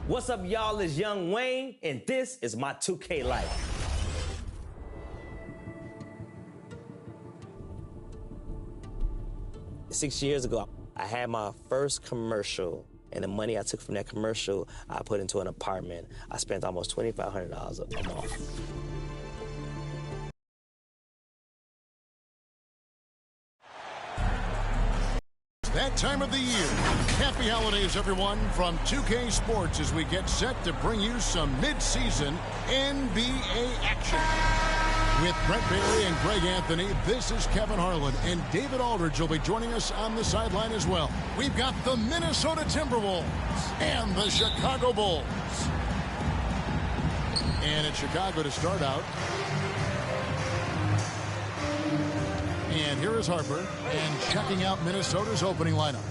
What's up, y'all? It's Young Wayne, and this is my 2K life. Six years ago, I had my first commercial, and the money I took from that commercial, I put into an apartment. I spent almost $2,500 a month. That time of the year. Happy holidays, everyone, from 2K Sports as we get set to bring you some mid-season NBA action. With Brent Bailey and Greg Anthony, this is Kevin Harlan, and David Aldridge will be joining us on the sideline as well. We've got the Minnesota Timberwolves and the Chicago Bulls. And it's Chicago to start out. And here is Harper, and checking out Minnesota's opening lineup.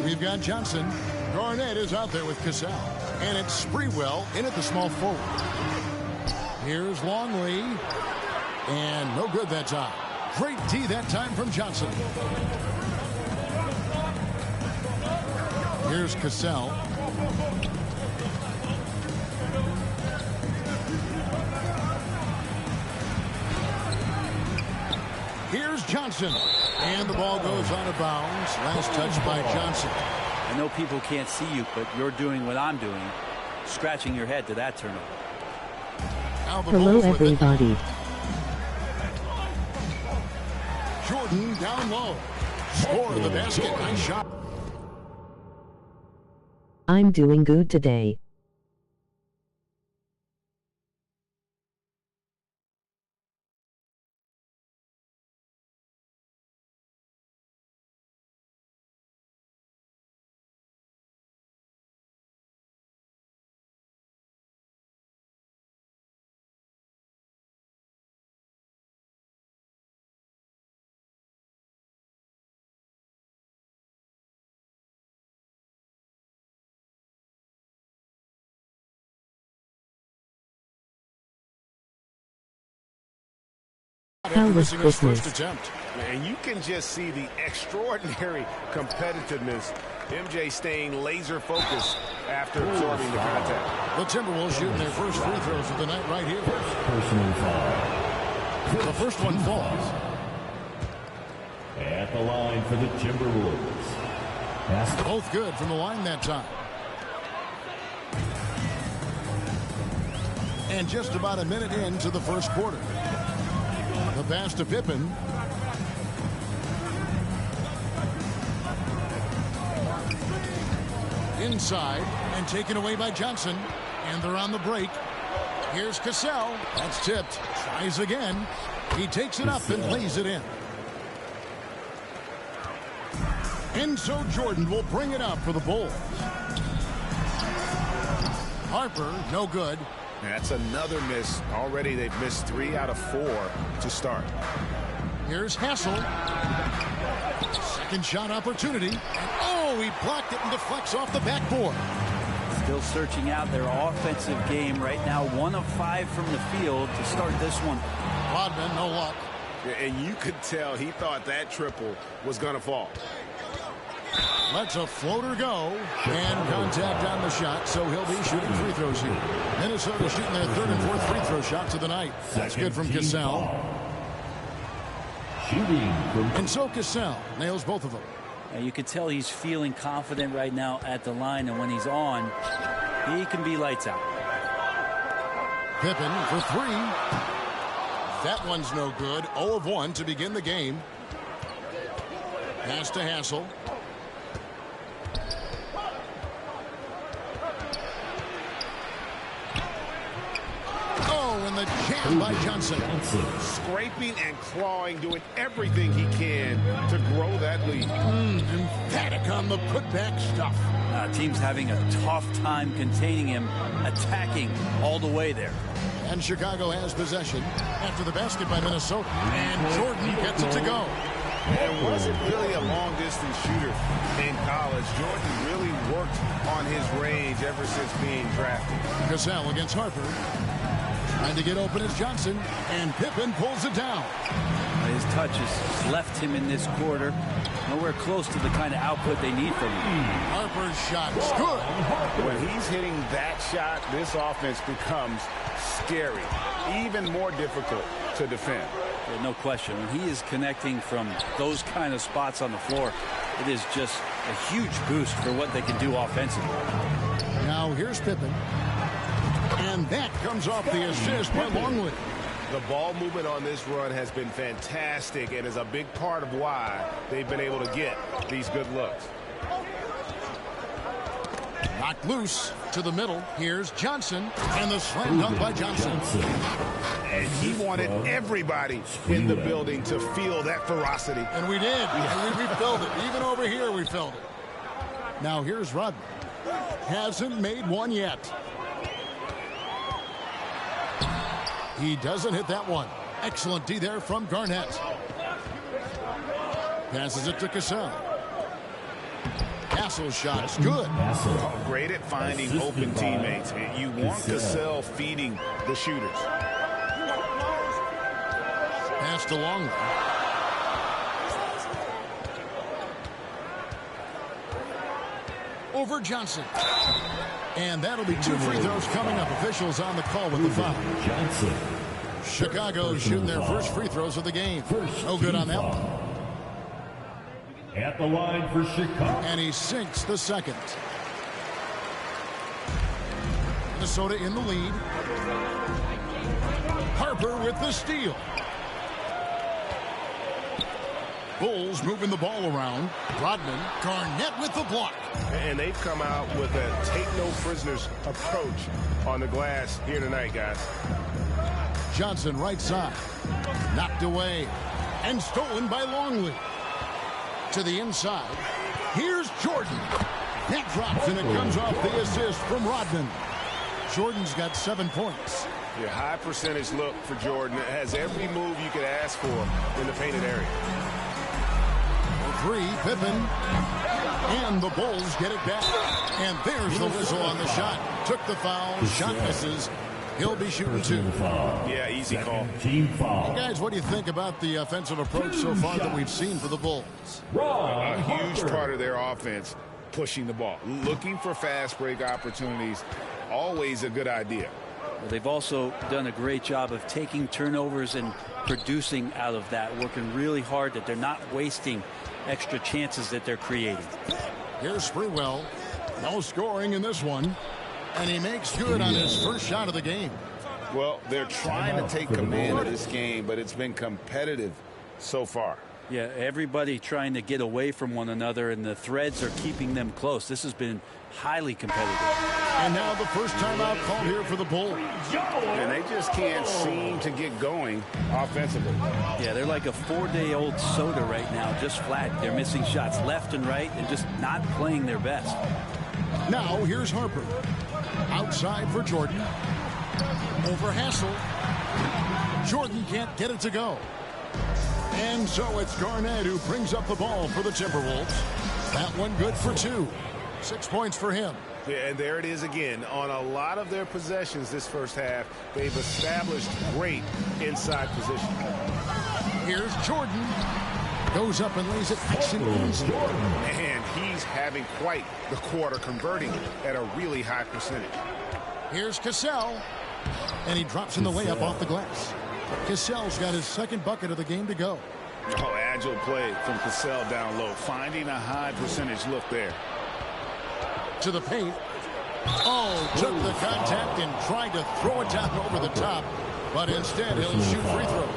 We've got Johnson. Garnett is out there with Cassell. And it's Sprewell in at the small forward. Here's Longley. And no good that time. Great D that time from Johnson. Here's Cassell. Here's Johnson. And the ball goes out of bounds. Last touch by Johnson. I know people can't see you, but you're doing what I'm doing. Scratching your head to that turnover. Hello, everybody. Jordan down low. Score the basket. Nice shot. I'm doing good today. How was Christmas? And you can just see the extraordinary competitiveness. MJ staying laser focused after absorbing the contact. The Timberwolves shooting their first free throws of the night right here. Personal foul. The first one falls. At the line for the Timberwolves. Both good from the line that time. And just about a minute into the first quarter. The pass to Pippen. Inside and taken away by Johnson. And they're on the break. Here's Cassell. That's tipped. Tries again. He takes it up and lays it in. And so Jordan will bring it up for the Bulls. Harper, no good. That's another miss. Already they've missed 3 out of 4 to start. Here's Hassel. Second shot opportunity. And oh, he blocked it and deflects off the backboard. Still searching out their offensive game right now. 1 of 5 from the field to start this one. Rodman, no luck. And you could tell he thought that triple was going to fall. Lets a floater go. And contact on the shot, so he'll be shooting free throws here. Minnesota shooting their 3rd and 4th free throw shots of the night. That's good from Cassell. And so Cassell nails both of them. You can tell he's feeling confident right now at the line, and when he's on, he can be lights out. Pippen for 3. That one's no good. 0 of 1 to begin the game. Pass to Hassel. And the jam by Johnson. Scraping and clawing, doing everything he can to grow that lead. Emphatic on the putback stuff. Team's having a tough time containing him, attacking all the way there. And Chicago has possession after the basket by Minnesota. And Jordan gets it to go. And wasn't really a long-distance shooter in college. Jordan really worked on his range ever since being drafted. Cassell against Harper. Trying to get open is Johnson. And Pippen pulls it down. his touch has left him in this quarter. Nowhere close to the kind of output they need from him. Harper's shot is good. When he's hitting that shot, this offense becomes scary, even more difficult to defend. Yeah, no question. When he is connecting from those kind of spots on the floor, it is just a huge boost for what they can do offensively. Now here's Pippen. And that comes off the assist by Longley. The ball movement on this run has been fantastic and is a big part of why they've been able to get these good looks. Knocked loose to the middle. Here's Johnson. And the slam dunk by Johnson. And he wanted everybody in the building to feel that ferocity. And we did. And we felt it. Even over here we felt it. Now here's Rodman. Hasn't made one yet. He doesn't hit that one. Excellent D there from Garnett. Passes it to Cassell. Castle's shot's good. Great at finding open teammates. You want Cassell feeding the shooters. Pass to Longley. Over Johnson. And that'll be 2 free throws coming up. Officials on the call with the foul. Chicago shooting their first free throws of the game. No good on that one. At the line for Chicago. And he sinks the second. Minnesota in the lead. Harper with the steal. Bulls moving the ball around. Rodman, Garnett with the block. And they've come out with a take-no-prisoners approach on the glass here tonight, guys. Johnson right side. Knocked away. And stolen by Longley. To the inside. Here's Jordan. That drops and it comes off the assist from Rodman. Jordan's got 7 points. Your high percentage look for Jordan. It has every move you could ask for in the painted area. 3, Pippen. And the Bulls get it back. And there's the whistle on the shot. Took the foul. Shot misses. He'll be shooting 2. Yeah, easy call. Team foul. Hey guys, what do you think about the offensive approach so far that we've seen for the Bulls? A huge part of their offense, pushing the ball. Looking for fast break opportunities. Always a good idea. Well, they've also done a great job of taking turnovers and producing out of that, working really hard that they're not wasting extra chances that they're creating. Here's Sprewell. No scoring in this one. And he makes good on his first shot of the game. Well, they're trying to take command of this game, but it's been competitive so far. Yeah, everybody trying to get away from one another, and the threads are keeping them close. This has been highly competitive. And now the first timeout called here for the Bulls. And they just can't seem to get going offensively. Yeah, they're like a 4-day-old soda right now, just flat. They're missing shots left and right and just not playing their best. Now here's Harper. Outside for Jordan. Over Hassel. Jordan can't get it to go. And so it's Garnett who brings up the ball for the Timberwolves. That one good for 2. 6 points for him. Yeah, and there it is again. On a lot of their possessions this first half, they've established great inside position. Here's Jordan. Goes up and lays it nice and easy. And he's having quite the quarter, converting at a really high percentage. Here's Cassell. And he drops in the layup off the glass. Cassell's got his second bucket of the game to go. Oh, agile play from Cassell down low, finding a high percentage look there. To the paint. Oh, took the contact and tried to throw it down over the top. But instead, he'll shoot free throws.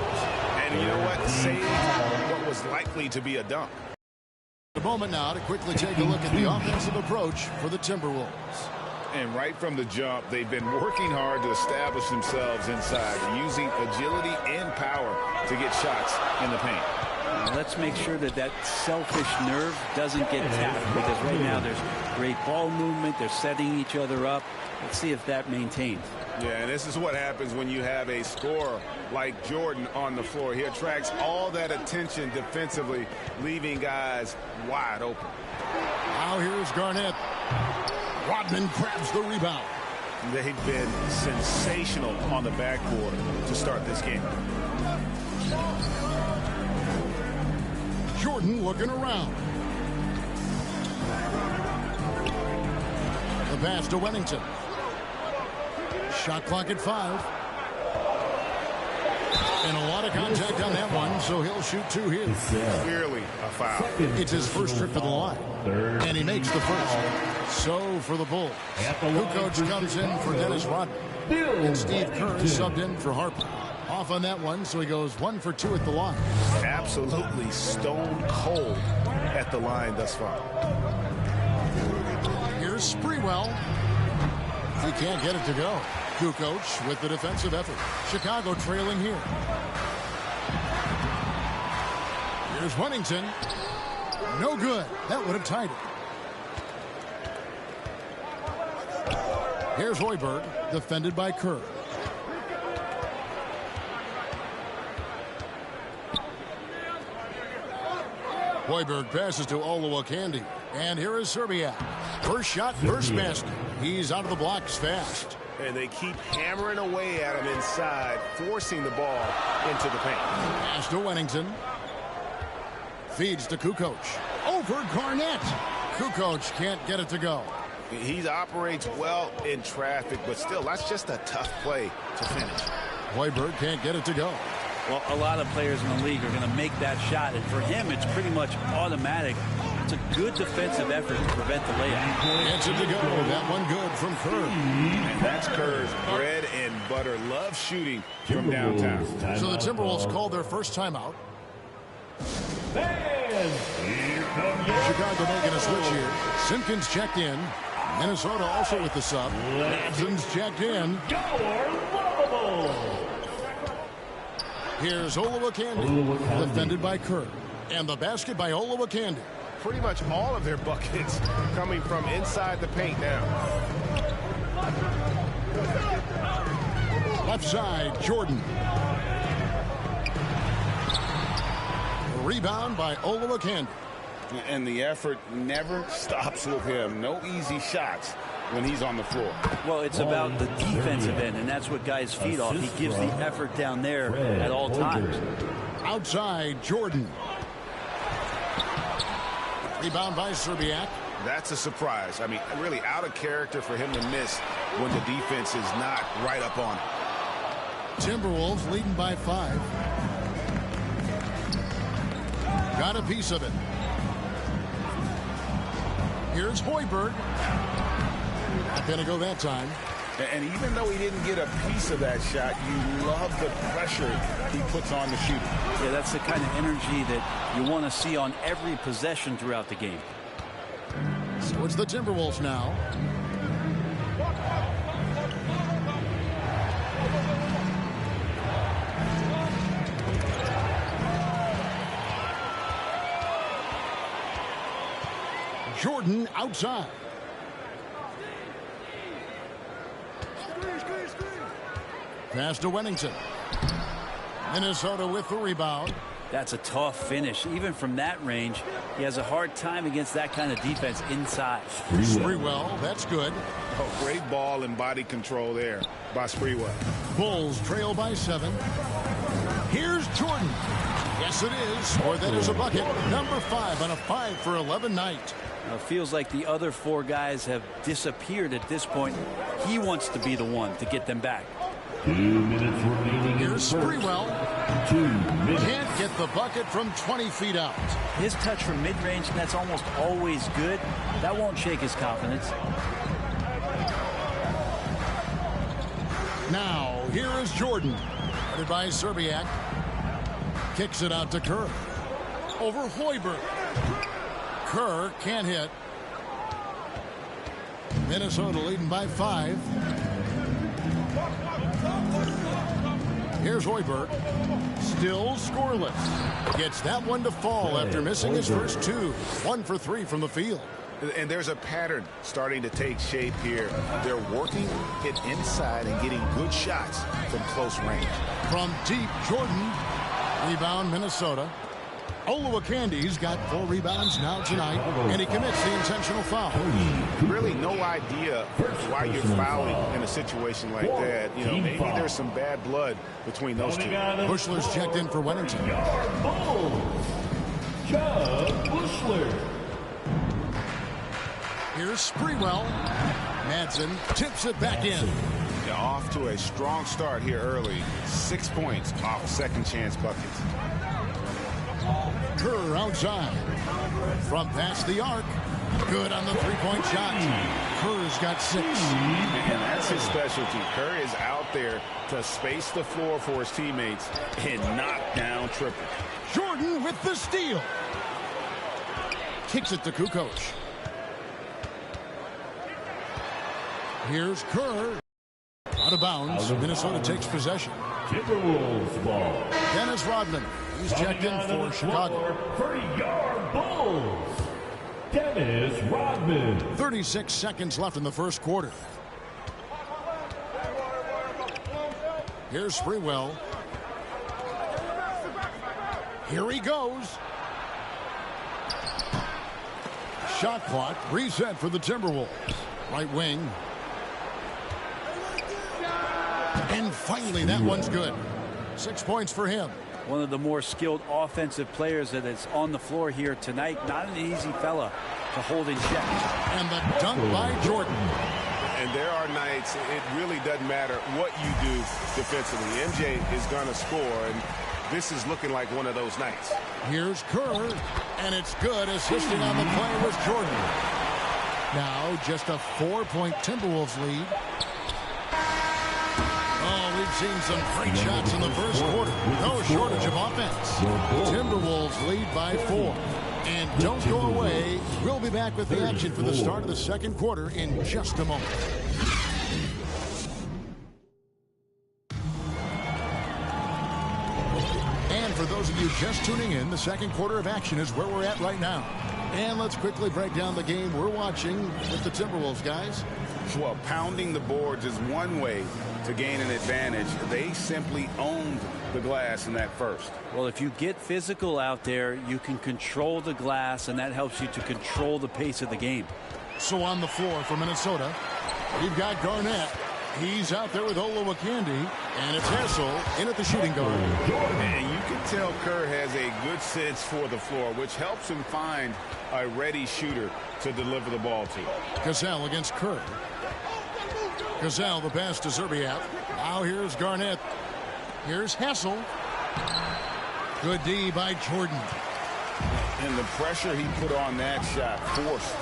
And you know what? Saved what was likely to be a dunk. A moment now to quickly take a look at the offensive approach for the Timberwolves. And right from the jump, they've been working hard to establish themselves inside, using agility and power to get shots in the paint. Let's make sure that that selfish nerve doesn't get tapped, because right now there's great ball movement. They're setting each other up. Let's see if that maintains. Yeah, and this is what happens when you have a scorer like Jordan on the floor. He attracts all that attention defensively, leaving guys wide open. Now here's Garnett. Rodman grabs the rebound. They've been sensational on the backboard to start this game. Jordan looking around. The pass to Wennington. Shot clock at 5. And a lot of contact on that one, so he'll shoot 2 here. Clearly a foul. It's his first trip to the line. And he makes the first. So for the Bulls, Kukoc comes in for Dennis Rodman. And Steve Kerr is subbed in for Harper. Off on that one, so he goes 1 for 2 at the line. Absolutely stone cold at the line thus far. Here's Sprewell. He can't get it to go. Kukoc with the defensive effort. Chicago trailing here. Here's Wennington. No good. That would have tied it. Here's Hoiberg, defended by Kerr. Hoiberg passes to Olowokandi. And here is Serbiak. First shot, first basket. He's out of the blocks fast. And they keep hammering away at him inside, forcing the ball into the paint. Pass to Wennington. Feeds to Kukoc. Over Garnett. Kukoc can't get it to go. He operates well in traffic, but still, that's just a tough play to finish. Hoiberg can't get it to go. Well, a lot of players in the league are going to make that shot, and for him, it's pretty much automatic. It's a good defensive effort to prevent the layup. Gets it to go. That one good from Kerr. And that's Kerr's bread and butter. Love shooting from downtown. So the Timberwolves called their first timeout. Chicago making a switch here. Simpkins checked in. Minnesota also with the sub. Cousins checked in. Here's Olowokandi, defended by Kerr. And the basket by Olowokandi. Pretty much all of their buckets coming from inside the paint now. Left side, Jordan. Rebound by Olowokandi. And the effort never stops with him. No easy shots when he's on the floor. Well, it's about the defensive end, and that's what guys feed off. He gives the effort down there at all times. Outside, Jordan. Rebound by Serbiak. That's a surprise. I mean, really out of character for him to miss when the defense is not right up on it. Timberwolves leading by 5. Got a piece of it. Here's Hoiberg. Not going to go that time. And even though he didn't get a piece of that shot, you love the pressure he puts on the shooter. Yeah, that's the kind of energy that you want to see on every possession throughout the game. So it's the Timberwolves now. Jordan outside. Pass to Wennington. Minnesota with the rebound. That's a tough finish. Even from that range, he has a hard time against that kind of defense inside. Sprewell, that's good. Oh, great ball and body control there by Sprewell. Bulls trail by 7. Here's Jordan. Yes, it is. Or that is a bucket. Number 5 on a 5 for 11 night. Now, it feels like the other 4 guys have disappeared at this point. He wants to be the one to get them back. 2 minutes remaining. Here's Sprewell. 2 minutes. Can't get the bucket from 20 feet out. His touch from mid-range, that's almost always good. That won't shake his confidence. Now, here is Jordan. Guarded by Serbiak. Kicks it out to Kerr. Over Hoiberg. Kerr can't hit. Minnesota leading by 5. Here's Hoiberg. Still scoreless. Gets that one to fall after missing his first 2. 1 for 3 from the field. And there's a pattern starting to take shape here. They're working it inside and getting good shots from close range. From deep, Jordan. Rebound, Minnesota. Olowakandi's got 4 rebounds now tonight, and he commits the intentional foul. Really no idea why you're fouling in a situation like that. You know, maybe there's some bad blood between those two. Bushler's checked in for Wennington. John Bushler. Here's Sprewell. Madsen tips it back in. They're off to a strong start here early. 6 points off second chance buckets. Kerr outside. From past the arc. Good on the three-point shot. Kerr's got 6. And that's his specialty. Kerr is out there to space the floor for his teammates and knock down triples. Jordan with the steal. Kicks it to Kukoc. Here's Kerr. Out of bounds. Minnesota takes possession. Timberwolves ball. Dennis Rodman. He's checked in for Chicago. For your Bulls, Dennis Rodman. 36 seconds left in the first quarter. Here's Sprewell. Here he goes. Shot clock reset for the Timberwolves. Right wing. And finally, that one's good. 6 points for him. One of the more skilled offensive players that is on the floor here tonight. Not an easy fella to hold in check. And the dunk by Jordan. And there are nights it really doesn't matter what you do defensively. MJ is going to score, and this is looking like one of those nights. Here's Kerr, and it's good. Assisting on the play was Jordan. Now just a 4-point Timberwolves lead. We've seen some great shots in the first quarter. No shortage of offense. Timberwolves lead by 4. And don't go away. We'll be back with the action for the start of the second quarter in just a moment. And for those of you just tuning in, the second quarter of action is where we're at right now. And let's quickly break down the game we're watching with the Timberwolves, guys. Well, pounding the boards is one way to gain an advantage. They simply owned the glass in that first. Well, if you get physical out there, you can control the glass, and that helps you to control the pace of the game. So on the floor for Minnesota, we've got Garnett. He's out there with Olowokandi, and it's Hassel in at the shooting guard. And you can tell Kerr has a good sense for the floor, which helps him find a ready shooter to deliver the ball to. Cassell against Kerr. Cassell, the pass to Zerbiak. Now here's Garnett. Here's Hassel. Good D by Jordan. And the pressure he put on that shot forced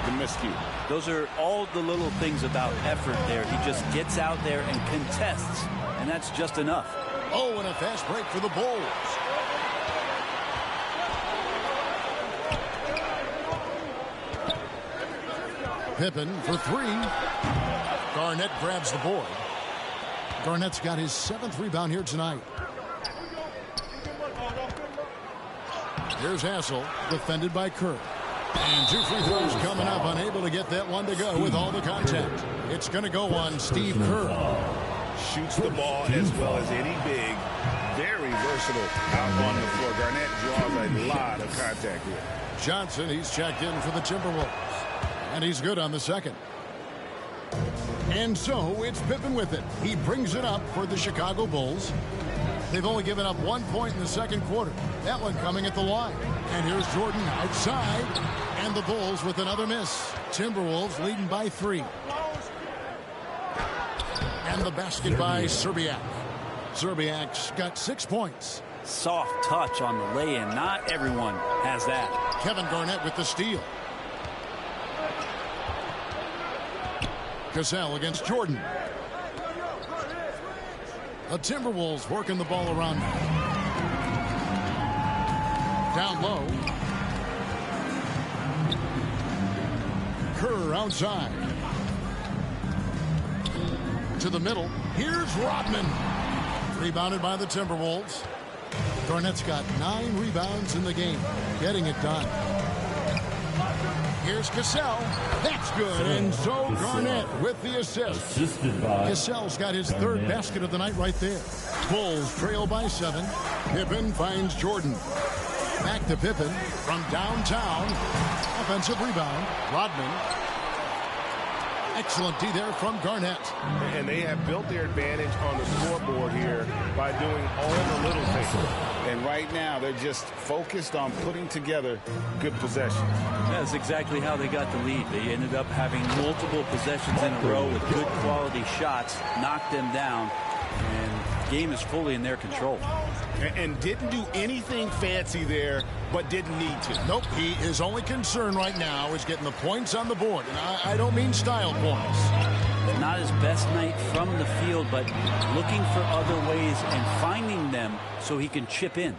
the miscue. Those are all the little things about effort there. He just gets out there and contests, and that's just enough. Oh, and a fast break for the Bulls. Pippen for 3. Garnett grabs the board. Garnett's got his 7th rebound here tonight. Here's Hassel, defended by Kerr. And 2 free throws coming up, unable to get that one to go with all the contact. It's going to go on Steve Kerr. Shoots the ball as well as any big, very versatile out on the floor. Garnett draws a lot of contact here. Johnson, he's checked in for the Timberwolves. And he's good on the second. And so it's Pippen with it. He brings it up for the Chicago Bulls. They've only given up 1 point in the second quarter. That one coming at the line. And here's Jordan outside. And the Bulls with another miss. Timberwolves leading by 3. And the basket by Zerbiak. Zerbiak's got 6 points. Soft touch on the lay-in. Not everyone has that. Kevin Garnett with the steal. Cassell against Jordan. The Timberwolves working the ball around. Down low. Kerr outside. To the middle. Here's Rodman. Rebounded by the Timberwolves. Garnett's got 9 rebounds in the game. Getting it done. Here's Cassell. That's good. And so Garnett with the assist. Cassell's got his 3rd basket of the night right there. Bulls trail by 7. Pippen finds Jordan. Back to Pippen from downtown. Offensive rebound. Rodman. Excellent D there from Garnett. And they have built their advantage on the scoreboard here by doing all the little things. And right now, they're just focused on putting together good possessions. That's exactly how they got the lead. They ended up having multiple possessions in a row with good quality shots, knocked them down, and the game is fully in their control. And didn't do anything fancy there, but didn't need to. Nope, his only concern right now is getting the points on the board. And I don't mean style points. Not his best night from the field, but looking for other ways and finding them so he can chip in.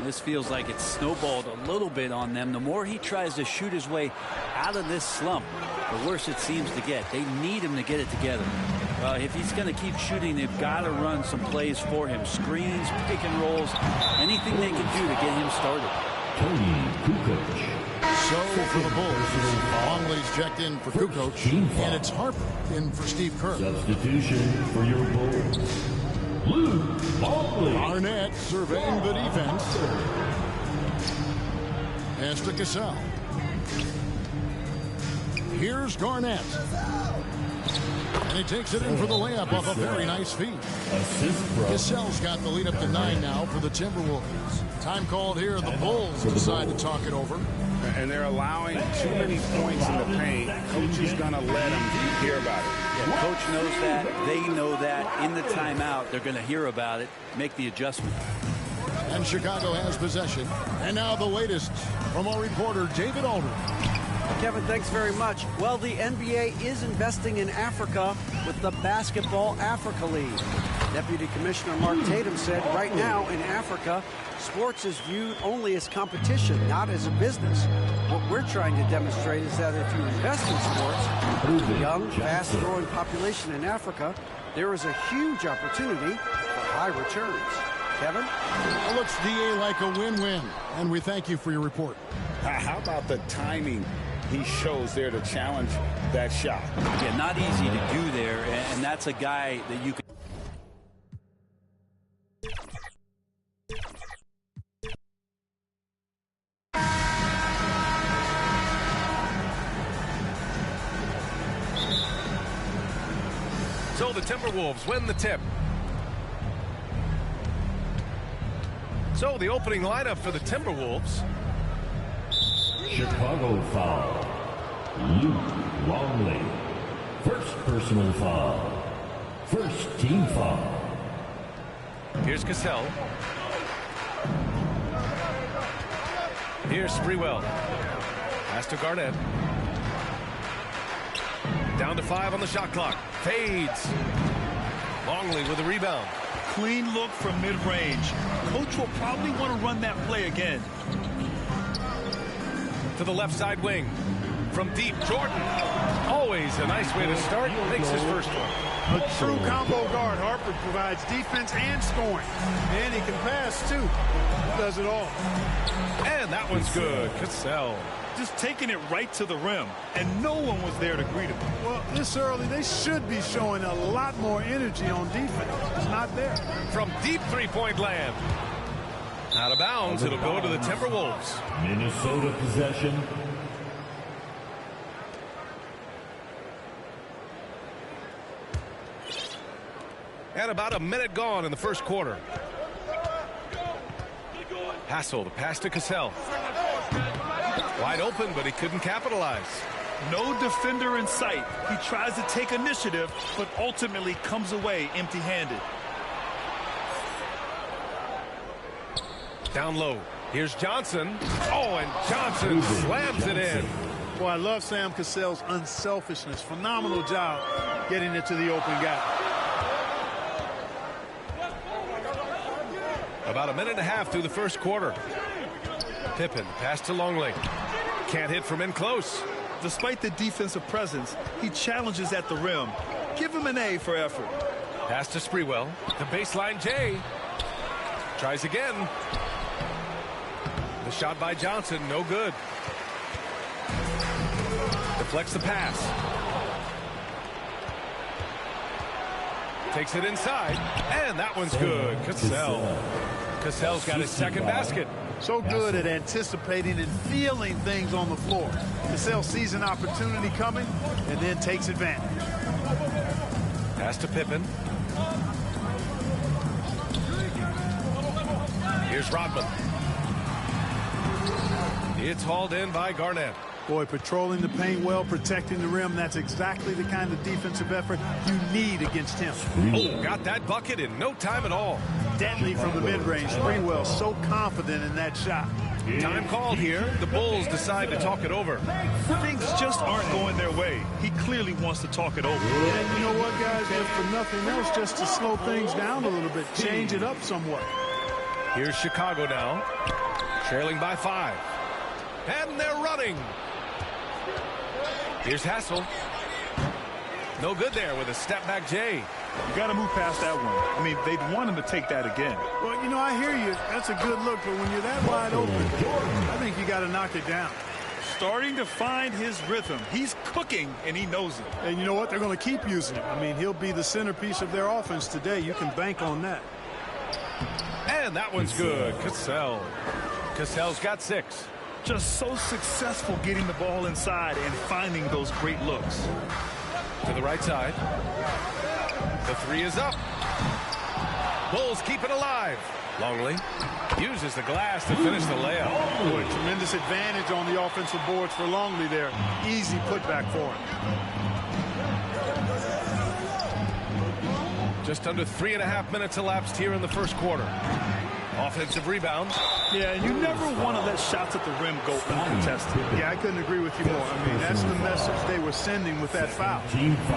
This feels like it's snowballed a little bit on them. The more he tries to shoot his way out of this slump, the worse it seems to get. They need him to get it together. If he's going to keep shooting, they've got to run some plays for him. Screens, pick and rolls, anything they can do to get him started. Tony Kukoc. So for the Bulls, Longley's checked in for Kukoc, and it's Harper in for Steve Kerr. Substitution for your Bulls. Luke Longley. Garnett surveying the defense. Pass to Cassell. Here's Garnett. And he takes it in for the layup off a very nice feed. Cassell's got the lead up to 9 now for the Timberwolves. Time called here. The Bulls decide to talk it over. And they're allowing too many points in the paint. Coach is going to let them hear about it. Yeah, coach knows that. They know that. In the timeout, they're going to hear about it, make the adjustment. And Chicago has possession. And now the latest from our reporter, David Aldridge. Kevin, thanks very much. Well, the NBA is investing in Africa with the Basketball Africa League. Deputy Commissioner Mark Tatum said right now in Africa, sports is viewed only as competition, not as a business. What we're trying to demonstrate is that if you invest in sports, with a young, fast-growing population in Africa, there is a huge opportunity for high returns. Kevin? It looks, DA, like a win-win, and we thank you for your report. How about the timing he shows there to challenge that shot? Yeah, not easy to do there, and that's a guy that you can. So the Timberwolves win the tip. So the opening lineup for the Timberwolves. Chicago foul. Luke Longley. First personal foul. First team foul. Here's Cassell. Here's Sprewell. Pass to Garnett. Down to 5 on the shot clock. Fades. Longley with a rebound. Clean look from mid-range. Coach will probably want to run that play again. To the left side wing. From deep, Jordan. Always a nice way to start. Makes his first one. A true combo guard. Harper provides defense and scoring. And he can pass, too. Does it all. And that one's good. Cassell. Just taking it right to the rim, and no one was there to greet him. Well, this early, they should be showing a lot more energy on defense. It's not there. From deep three-point land. Out of bounds, it'll go to the Timberwolves. Minnesota possession. And about a minute gone in the first quarter. Hassel, the pass to Cassell. Wide open, but he couldn't capitalize. No defender in sight. He tries to take initiative, but ultimately comes away empty-handed. Down low. Here's Johnson. Oh, and Johnson slams it in. Boy, I love Sam Cassell's unselfishness. Phenomenal job getting it to the open guy. About a minute and a half through the first quarter. Pippen, pass to Longley. Can't hit from in close. Despite the defensive presence, he challenges at the rim. Give him an A for effort. Pass to Sprewell. The baseline J. Tries again. The shot by Johnson, no good. Deflects the pass. Takes it inside, and that one's good. Cassell. Cassell's got his second basket. So good at anticipating and feeling things on the floor. Cassell sees an opportunity coming and then takes advantage. Pass to Pippen. Here's Rodman. It's hauled in by Garnett. Boy, patrolling the paint well, protecting the rim. That's exactly the kind of defensive effort you need against him. Oh, got that bucket in no time at all. Deadly from the mid-range. Springwell so confident in that shot. Time called here. The Bulls decide to talk it over. Things just aren't going their way. He clearly wants to talk it over. And you know what, guys? If for nothing else, just to slow things down a little bit, change it up somewhat. Here's Chicago now, trailing by 5. And they're running. Here's Hassel. No good there with a step-back J. You got to move past that one. I mean, they'd want him to take that again. Well, you know, I hear you. That's a good look, but when you're that wide open, I think you got to knock it down. Starting to find his rhythm. He's cooking, and he knows it. And you know what? They're going to keep using him. I mean, he'll be the centerpiece of their offense today. You can bank on that. And that one's good. Cassell. Cassell's got 6. Just so successful getting the ball inside and finding those great looks. To the right side. The 3 is up. Bulls keep it alive. Longley uses the glass to finish the layup. Boy, tremendous advantage on the offensive boards for Longley there. Easy putback for him. Just under 3.5 minutes elapsed here in the first quarter. Offensive rebound. Yeah, and you never want to let shots at the rim go uncontested. Yeah, I couldn't agree with you more. I mean, that's the message they were sending with that foul.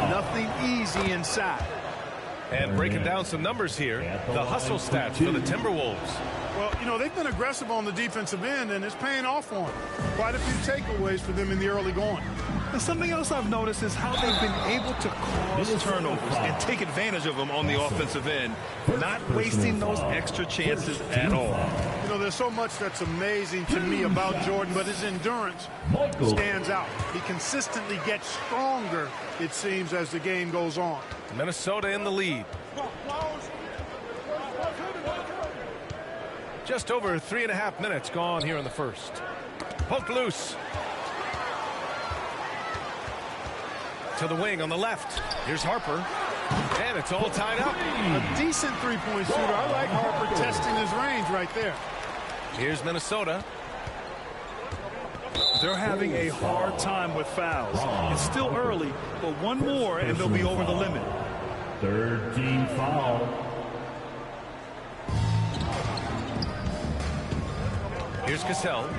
Nothing easy inside. And breaking down some numbers here, the hustle stats for the Timberwolves. Well, you know, they've been aggressive on the defensive end, and it's paying off for them. Quite a few takeaways for them in the early going. And something else I've noticed is how they've been able to cause turnovers and take advantage of them on the offensive end, not wasting those extra chances at all. You know, there's so much that's amazing to me about Jordan, but his endurance stands out. He consistently gets stronger, it seems, as the game goes on. Minnesota in the lead. Just over 3.5 minutes gone here in the first. Poked loose. To the wing on the left. Here's Harper. And it's all tied up. A decent three-point shooter. I like Harper testing his range right there. Here's Minnesota. They're having a hard time with fouls. It's still early, but one more and they'll be over the limit. Third team foul. Here's Cassell.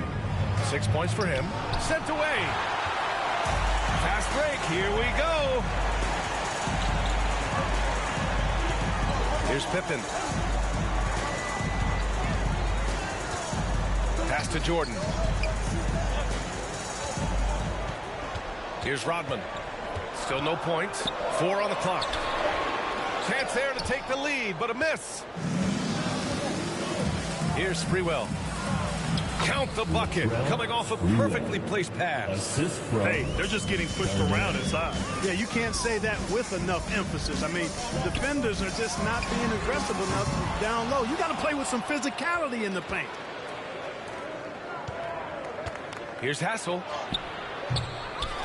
6 points for him. Sent away. Fast break. Here we go. Here's Pippen. Pass to Jordan. Here's Rodman. Still no points. 4 on the clock. Chance there to take the lead, but a miss. Here's Sprewell. Count the bucket. Coming off a perfectly placed pass. Hey, they're just getting pushed around inside. Yeah, you can't say that with enough emphasis. I mean, defenders are just not being aggressive enough down low. You got to play with some physicality in the paint. Here's Hassel.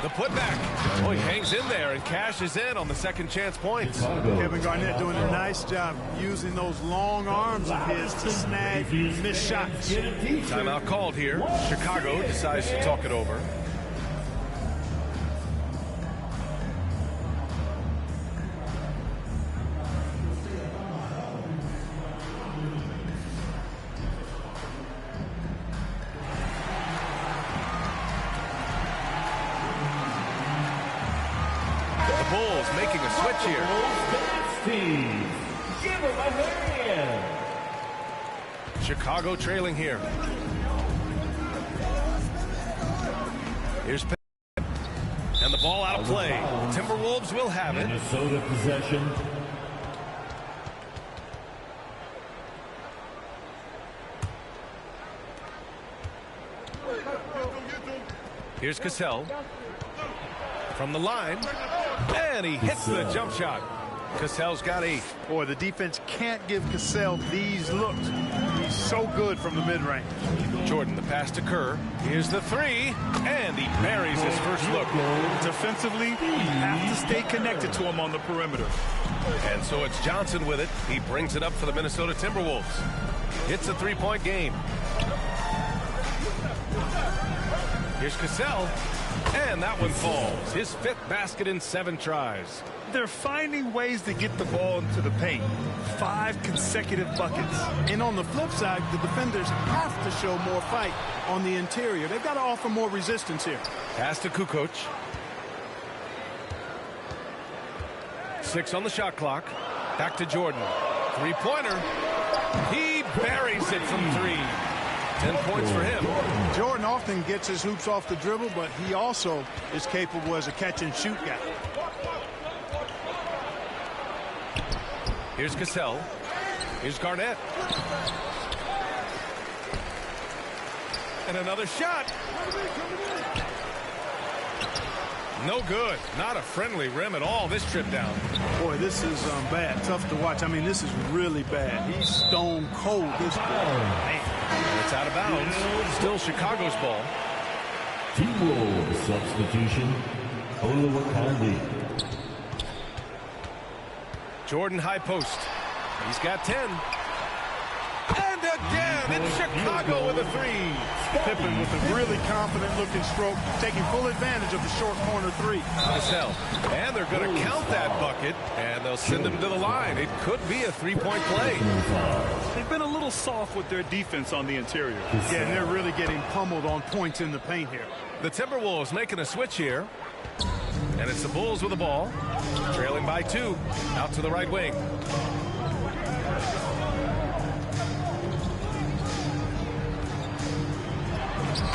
The putback. Oh, he hangs in there and cashes in on the second chance points. Kevin Garnett doing a nice job using those long arms of his to snag missed shots. Timeout called here. Chicago decides to talk it over. Bulls making a switch here. Give him a hand. Chicago trailing here. Here's Pippen. And the ball out of play. Timberwolves will have it. Minnesota possession. Here's Cassell. From the line. And he hits the jump shot. Cassell's got 8. Boy, the defense can't give Cassell these looks. He's so good from the mid-range. Jordan, the pass to Kerr. Here's the 3, and he buries his first look. Defensively, you have to stay connected to him on the perimeter. And so it's Johnson with it. He brings it up for the Minnesota Timberwolves. It's a 3-point game. Here's Cassell, and that one falls. His 5th basket in 7 tries. They're finding ways to get the ball into the paint. 5 consecutive buckets. And on the flip side, the defenders have to show more fight on the interior. They've got to offer more resistance here. Pass to Kukoc. 6 on the shot clock. Back to Jordan. 3-pointer. He buries it from 3. 10 points for him. Jordan often gets his hoops off the dribble, but he also is capable as a catch-and-shoot guy. Here's Cassell. Here's Garnett. And another shot. No good. Not a friendly rim at all this trip down. Boy, this is bad. Tough to watch. I mean, this is really bad. He's stone cold this ball. Man. It's out of bounds. Still Chicago's ball. T-Wolves substitution. Olowokandi. Jordan high post. He's got 10. And again, it's Chicago with a 3. Pippen with a really confident-looking stroke, taking full advantage of the short corner 3. Cassell. And they're going to count that bucket, and they'll send him to the line. It could be a 3-point play. They've been a little soft with their defense on the interior. Yeah, and they're really getting pummeled on points in the paint here. The Timberwolves making a switch here. And it's the Bulls with the ball. Trailing by 2. Out to the right wing.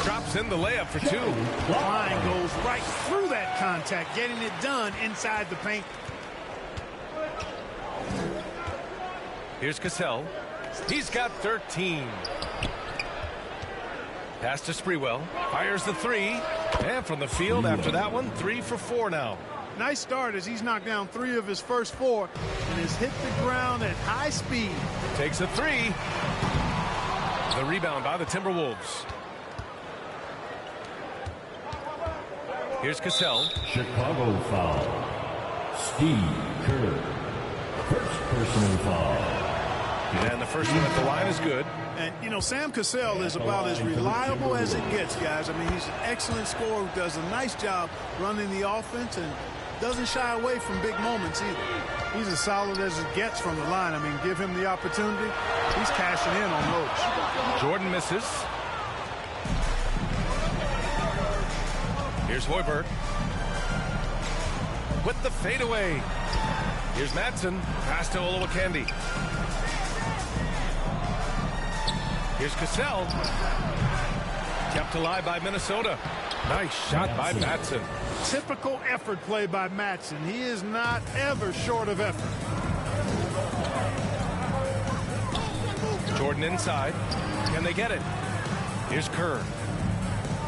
Drops in the layup for 2. Line goes right through that contact, getting it done inside the paint. Here's Cassell. He's got 13. Pass to Sprewell. Fires the 3. And from the field after that one, 3 for 4 now. Nice start as he's knocked down 3 of his first 4 and has hit the ground at high speed. Takes a 3. The rebound by the Timberwolves. Here's Cassell. Chicago foul. Steve Kerr. First personal foul. And the first one at the line is good. And, you know, Sam Cassell is about as reliable as it gets, guys. I mean, he's an excellent scorer who does a nice job running the offense and doesn't shy away from big moments either. He's as solid as it gets from the line. I mean, give him the opportunity. He's cashing in on those. Jordan misses. Here's Hoiberg. With the fadeaway. Here's Madsen. Pass to Olowokandi. Here's Cassell. Kept alive by Minnesota. Nice shot by Madsen. Typical effort play by Madsen. He is not ever short of effort. Jordan inside. Can they get it? Here's Kerr.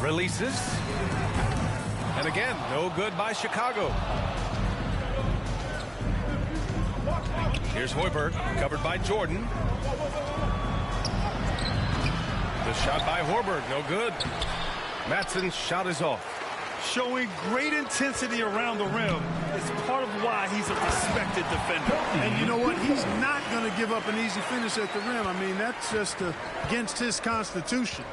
Releases. And again, no good by Chicago. Here's Hoiberg, covered by Jordan. The shot by Hoiberg, no good. Madsen's shot is off. Showing great intensity around the rim is part of why he's a respected defender. And you know what? He's not going to give up an easy finish at the rim. I mean, that's just against his constitution.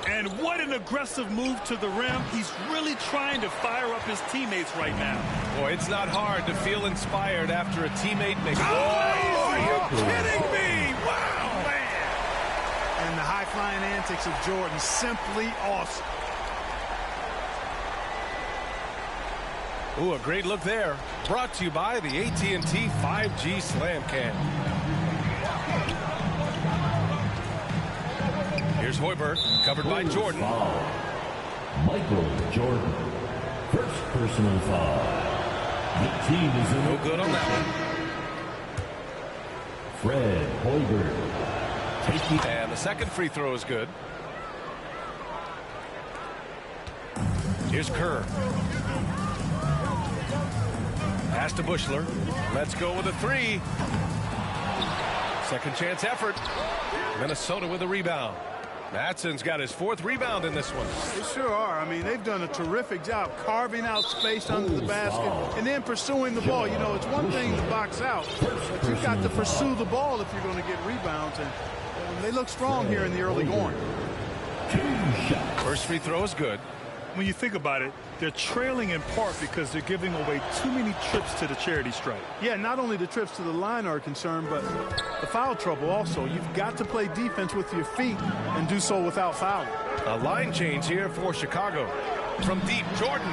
And what an aggressive move to the rim. He's really trying to fire up his teammates right now. Boy, it's not hard to feel inspired after a teammate makes... Oh, are you kidding me? Wow, man. And the high-flying antics of Jordan, simply awesome. Ooh, a great look there. Brought to you by the AT&T 5G Slam Cam. Here's Hoiberg, covered by Jordan. Foul. Michael Jordan. First personal foul. The team is in. No good on that one. Fred Hoiberg. And the second free throw is good. Here's Kerr. Pass to Buechler. Let's go with a three. Second chance effort. Minnesota with a rebound. Matson's got his 4th rebound in this one. They sure are. I mean, they've done a terrific job carving out space under the basket and then pursuing the ball. You know, it's one thing to box out, but you've got to pursue the ball if you're going to get rebounds. And they look strong here in the early going. First free throw is good. When you think about it, they're trailing in part because they're giving away too many trips to the charity stripe. Yeah, not only the trips to the line are concerned, but the foul trouble also. You've got to play defense with your feet and do so without fouling. A line change here for Chicago. From deep, Jordan.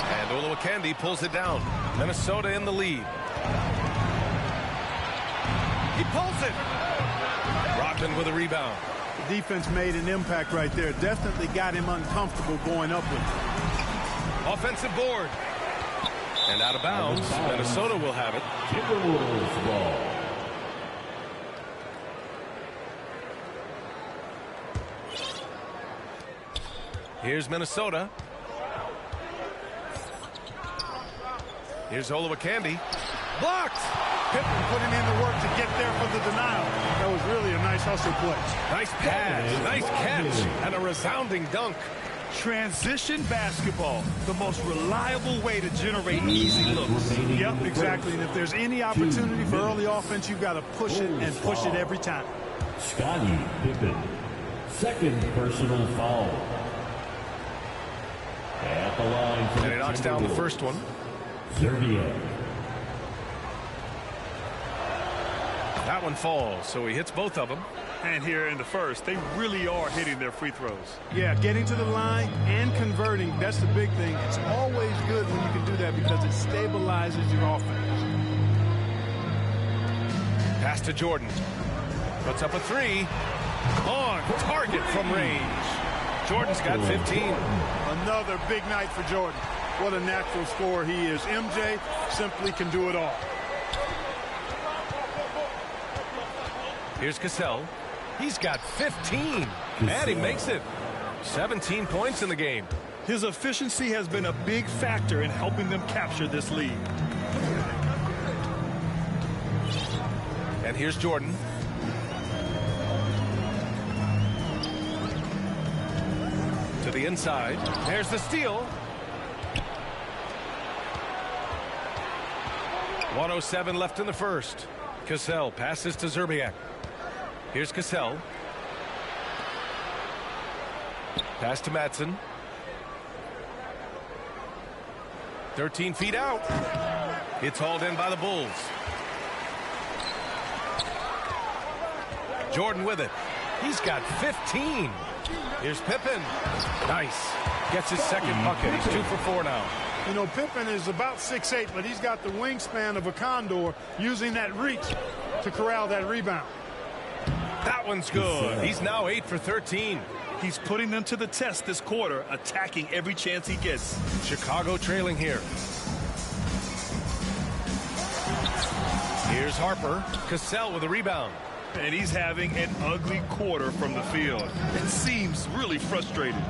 And Olowokandi pulls it down. Minnesota in the lead. He pulls it. Rodman with a rebound. The defense made an impact right there. Definitely got him uncomfortable going up with it. Offensive board. And out of bounds. Minnesota will have it. Timberwolves ball. Here's Minnesota. Here's Olowokandi. Blocked. Pippen putting in the work to get there for the denial. That was really a nice hustle play. Nice pass, nice catch, and a resounding dunk. Transition basketball, the most reliable way to generate easy looks. Yep, exactly. And if there's any opportunity for early offense, you've got to push it and push it every time. Scottie Pippen, 2nd personal foul. At the line for and he knocks down the first one. Zerbiak. That one falls, so he hits both of them. And here in the first, they really are hitting their free throws. Yeah, getting to the line and converting, that's the big thing. It's always good when you can do that because it stabilizes your offense. Pass to Jordan. Puts up a three. On target from range. Jordan's got 15. Another big night for Jordan. What a natural scorer he is. MJ simply can do it all. Here's Cassell. He's got 15. And he makes it. 17 points in the game. His efficiency has been a big factor in helping them capture this lead. And here's Jordan. To the inside. There's the steal. 1:07 left in the first. Cassell passes to Zerbiak. Here's Cassell. Pass to Matson. 13 feet out. It's hauled in by the Bulls. Jordan with it. He's got 15. Here's Pippen. Nice. Gets his second bucket. He's 2 for 4 now. You know, Pippen is about 6'8", but he's got the wingspan of a condor, using that reach to corral that rebound. That one's good. He's now 8 for 13. He's putting them to the test this quarter, attacking every chance he gets. Chicago trailing here. Here's Harper. Cassell with a rebound. And he's having an ugly quarter from the field. It seems really frustrating.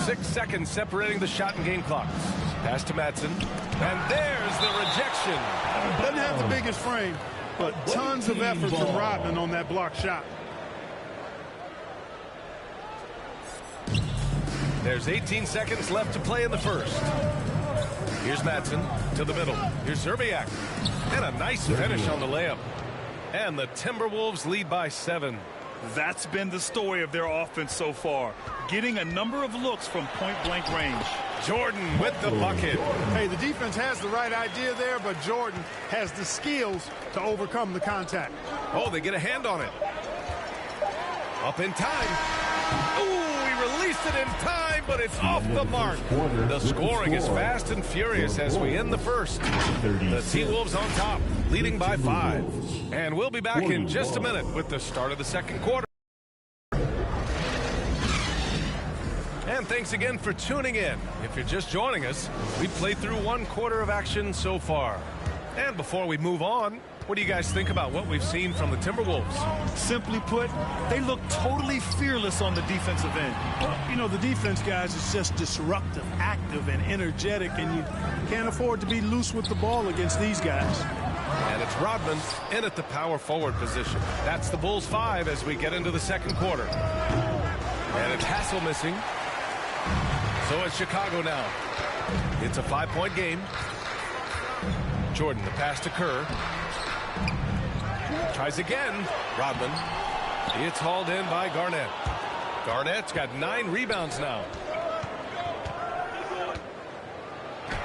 6 seconds separating the shot and game clocks. Pass to Matson. And there's the rejection. Doesn't have the biggest frame, but tons of effort from Rodman on that block shot. There's 18 seconds left to play in the first. Here's Matson to the middle. Here's Zerbiak. And a nice finish on the layup. And the Timberwolves lead by 7. That's been the story of their offense so far. Getting a number of looks from point-blank range. Jordan with the bucket. Hey, the defense has the right idea there, but Jordan has the skills to overcome the contact. Oh, they get a hand on it. Up in time. Ooh, he released it in time, but it's off the mark. The scoring is fast and furious as we end the first. The T-Wolves on top, leading by 5. And we'll be back in just a minute with the start of the second quarter. And thanks again for tuning in. If you're just joining us, we've played through 1 quarter of action so far. And before we move on, What do you guys think about what we've seen from the Timberwolves? Simply put, they look totally fearless on the defensive end. You know, the defense, guys, is just disruptive, active, and energetic, and you can't afford to be loose with the ball against these guys. And it's Rodman in at the power forward position. That's the Bulls 5 as we get into the second quarter. And it's Hassel missing. So it's Chicago now. It's a 5-point game. Jordan, the pass to Kerr. Tries again. Rodman. It's hauled in by Garnett. Garnett's got 9 rebounds now.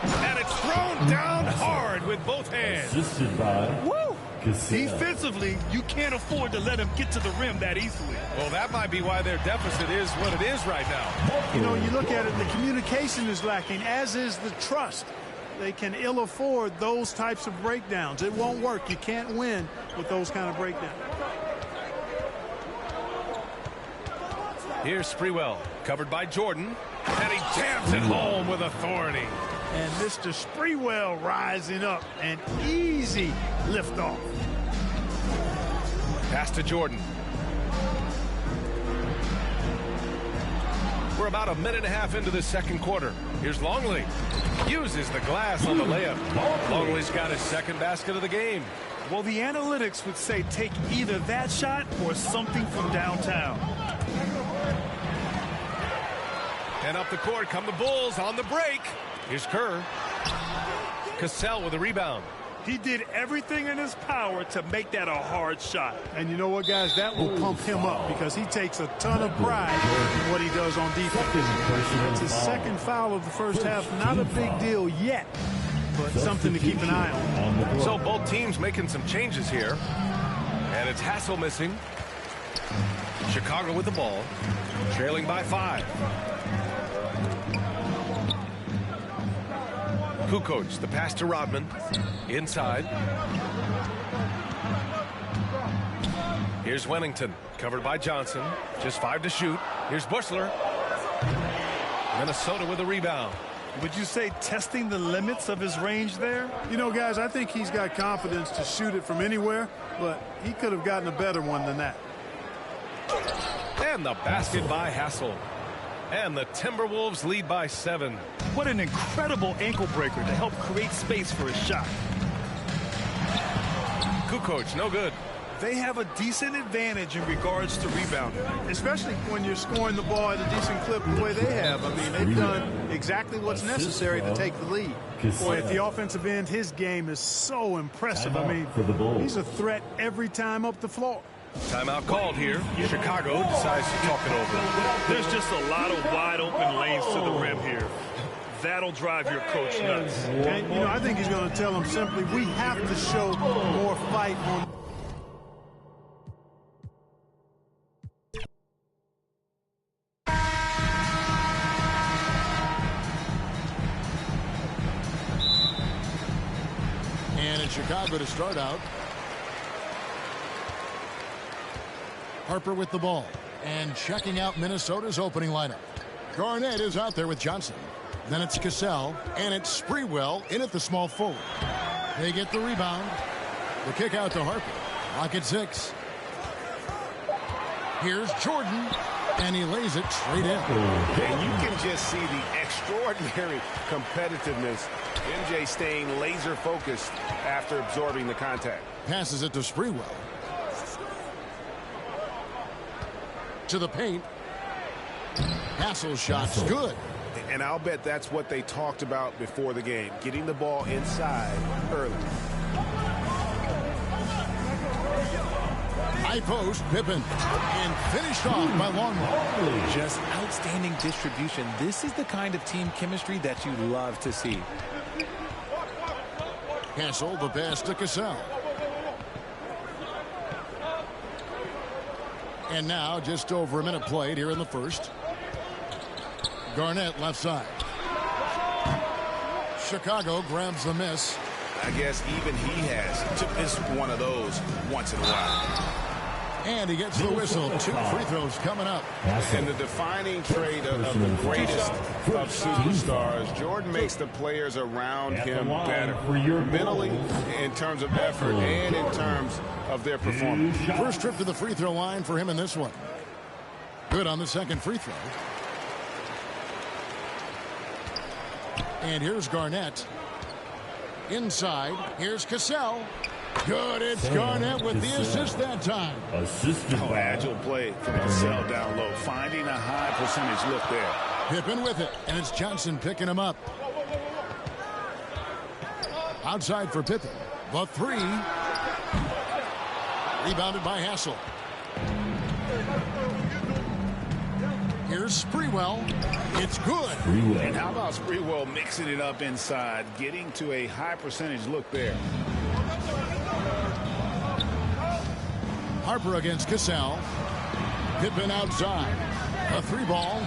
And it's thrown down hard with both hands. Assisted by Woo! Defensively, you can't afford to let him get to the rim that easily. Well, that might be why their deficit is what it is right now. You know, you look at it, the communication is lacking, as is the trust. They can ill afford those types of breakdowns. It won't work. You can't win with those kind of breakdowns. Here's Sprewell, covered by Jordan, and he jams it home with authority. And Mr. Sprewell rising up, an easy liftoff. Pass to Jordan. We're about a minute and a half into the second quarter. Here's Longley. Uses the glass on the layup. Longley's got his second basket of the game. Well, the analytics would say take either that shot or something from downtown. And up the court come the Bulls on the break. Here's Kerr. Cassell with a rebound. He did everything in his power to make that a hard shot. And you know what, guys? That will pump him up because he takes a ton of pride in what he does on defense. It's his second foul of the first half. Not a big deal yet, but something to keep an eye on. So both teams making some changes here. And it's Hassel missing. Chicago with the ball, trailing by 5. Kukoc, the pass to Rodman. Inside. Here's Wennington, covered by Johnson. Just 5 to shoot. Here's Buechler. Minnesota with a rebound. Would you say testing the limits of his range there? You know, guys, I think he's got confidence to shoot it from anywhere, but he could have gotten a better one than that. And the basket by Hassel. And the Timberwolves lead by 7. What an incredible ankle breaker to help create space for a shot. Kukoc, no good. They have a decent advantage in regards to rebounding. Especially when you're scoring the ball at a decent clip the way they have. I mean, they've done exactly what's necessary to take the lead. Boy, at the offensive end, his game is so impressive. I mean, he's a threat every time up the floor. Timeout called here. Chicago decides to talk it over. There's just a lot of wide open lanes to the rim here. That'll drive your coach nuts. And, you know, I think he's going to tell them simply, we have to show more fight on. And in Chicago to start out. Harper with the ball. And checking out Minnesota's opening lineup. Garnett is out there with Johnson. Then it's Cassell. And it's Sprewell in at the small forward. They get the rebound. The kick out to Harper. Lock at 6. Here's Jordan. And he lays it straight in. And you can just see the extraordinary competitiveness. MJ staying laser focused after absorbing the contact. Passes it to Sprewell. To the paint. Hassel's shot's good. And I'll bet that's what they talked about before the game. Getting the ball inside early. High post, Pippen. And finished off by Longley. Just outstanding distribution. This is the kind of team chemistry that you love to see. Hassel, the pass to Cassell. And now just over a minute played here in the first. Garnett left side. Chicago grabs the miss. I guess even he has to miss one of those once in a while. And he gets the whistle. 2 free throws coming up. And the defining trait of the greatest of superstars, Jordan makes the players around him better. Mentally, in terms of effort, and in terms of their performance. First trip to the free throw line for him in this one. Good on the second free throw. And here's Garnett. Inside, here's Cassell. Good, it's Garnett with the assist that time. Agile play from Cassell down low, finding a high percentage look there. Pippen with it, and it's Johnson picking him up. Outside for Pippen. The 3. Rebounded by Hassel. Here's Sprewell. It's good. And how about Sprewell mixing it up inside, getting to a high percentage look there. Harper against Cassell. Pippen outside. A 3-ball.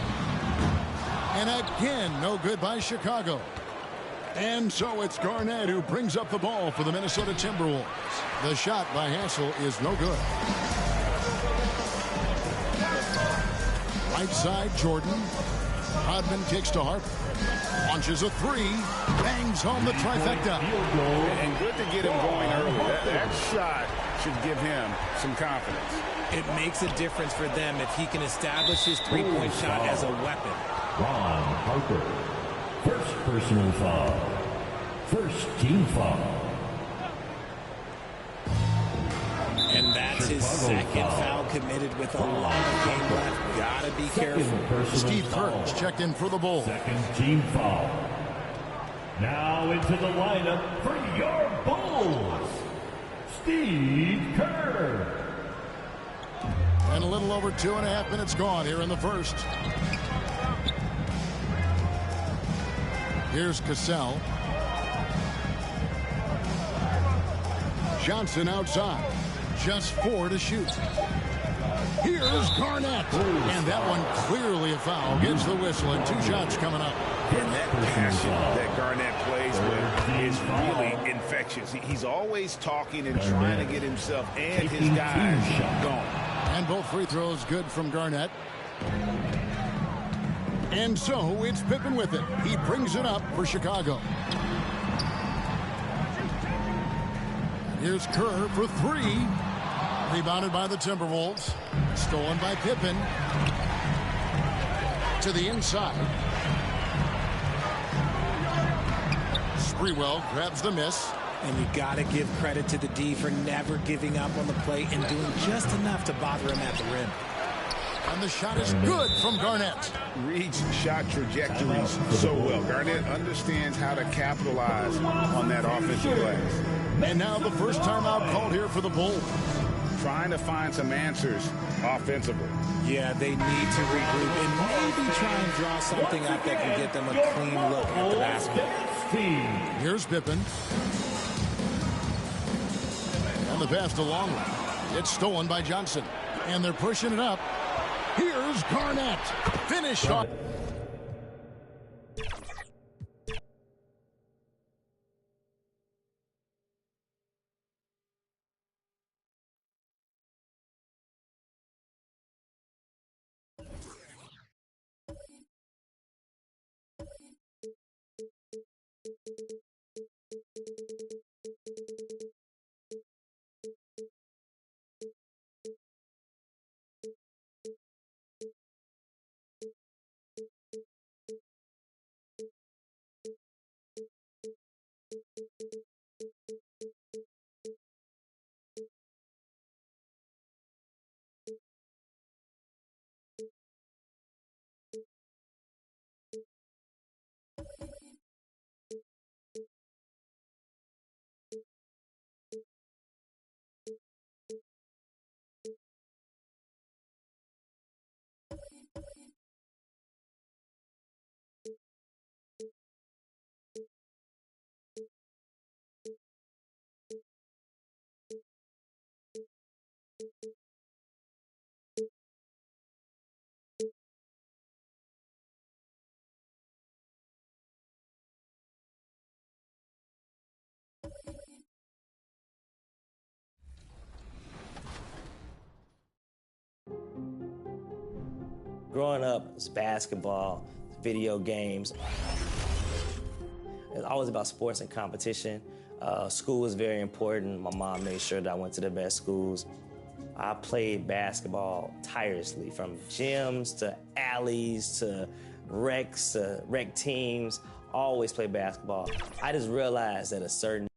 And again, no good by Chicago. And so it's Garnett who brings up the ball for the Minnesota Timberwolves. The shot by Hassel is no good. Right side, Jordan. Rodman kicks to Harper. Launches a 3. Bangs home the trifecta. And good to get him going early. That shot should give him some confidence. It makes a difference for them if he can establish his three-point shot as a weapon. Ron Harper. First personal foul. First team foul. And that's his second foul committed with a lot of game left. Gotta be careful. Steve Kerr's checked in for the Bulls. Second team foul. Now into the lineup for your Bulls, Steve Kerr. And a little over 2.5 minutes gone here in the first. Here's Cassell. Johnson outside. Just 4 to shoot. Here's Garnett. And that one clearly a foul. Gets the whistle and 2 shots coming up. And that passion that Garnett plays with is really infectious. He's always talking and trying to get himself and his guys going. And both free throws good from Garnett. And so it's Pippen with it. He brings it up for Chicago. Here's Kerr for 3. Rebounded by the Timberwolves. Stolen by Pippen. To the inside. Sprewell grabs the miss. And you got to give credit to the D for never giving up on the play and doing just enough to bother him at the rim. And the shot is good from Garnett. Reads shot trajectories so well. Garnett understands how to capitalize on that offensive glass. And now the first timeout called here for the Bulls. Trying to find some answers offensively. Yeah, they need to regroup and maybe try and draw something up that can get them a clean look at the basket. Here's Pippen. And the pass to Longley. It's stolen by Johnson. And they're pushing it up. Here's Garnett. Finish off. Growing up, it's basketball, video games. It's always about sports and competition. School was very important. My mom made sure that I went to the best schools. I played basketball tirelessly, from gyms to alleys to rec teams. Always played basketball. I just realized that a certain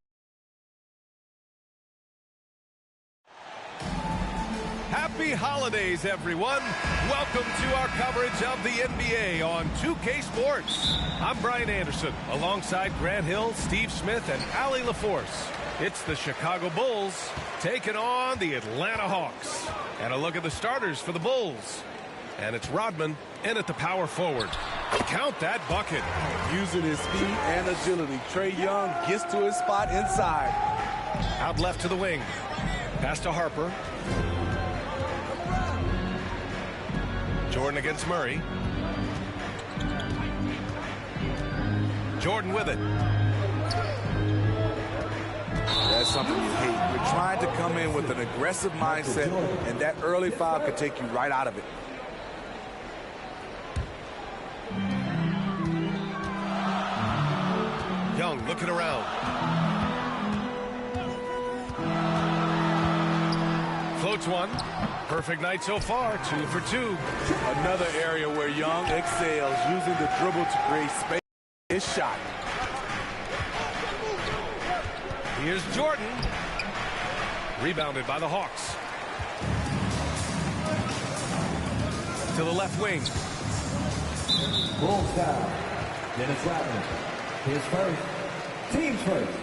Happy holidays, everyone. Welcome to our coverage of the NBA on 2K Sports. I'm Brian Anderson, alongside Grant Hill, Steve Smith, and Allie LaForce. It's the Chicago Bulls taking on the Atlanta Hawks. And a look at the starters for the Bulls. And it's Rodman in at the power forward. Count that bucket. Using his speed and agility, Trae Young gets to his spot inside. Out left to the wing. Pass to Harper. Jordan against Murray. Jordan with it. That's something you hate. You're trying to come in with an aggressive mindset, and that early foul could take you right out of it. Young looking around. Floats one. Perfect night so far, 2 for 2. Another area where Young excels, using the dribble to create space. His shot. Here's Jordan. Rebounded by the Hawks. To the left wing. Bulls foul. Dennis Rodman. His first. Team's first.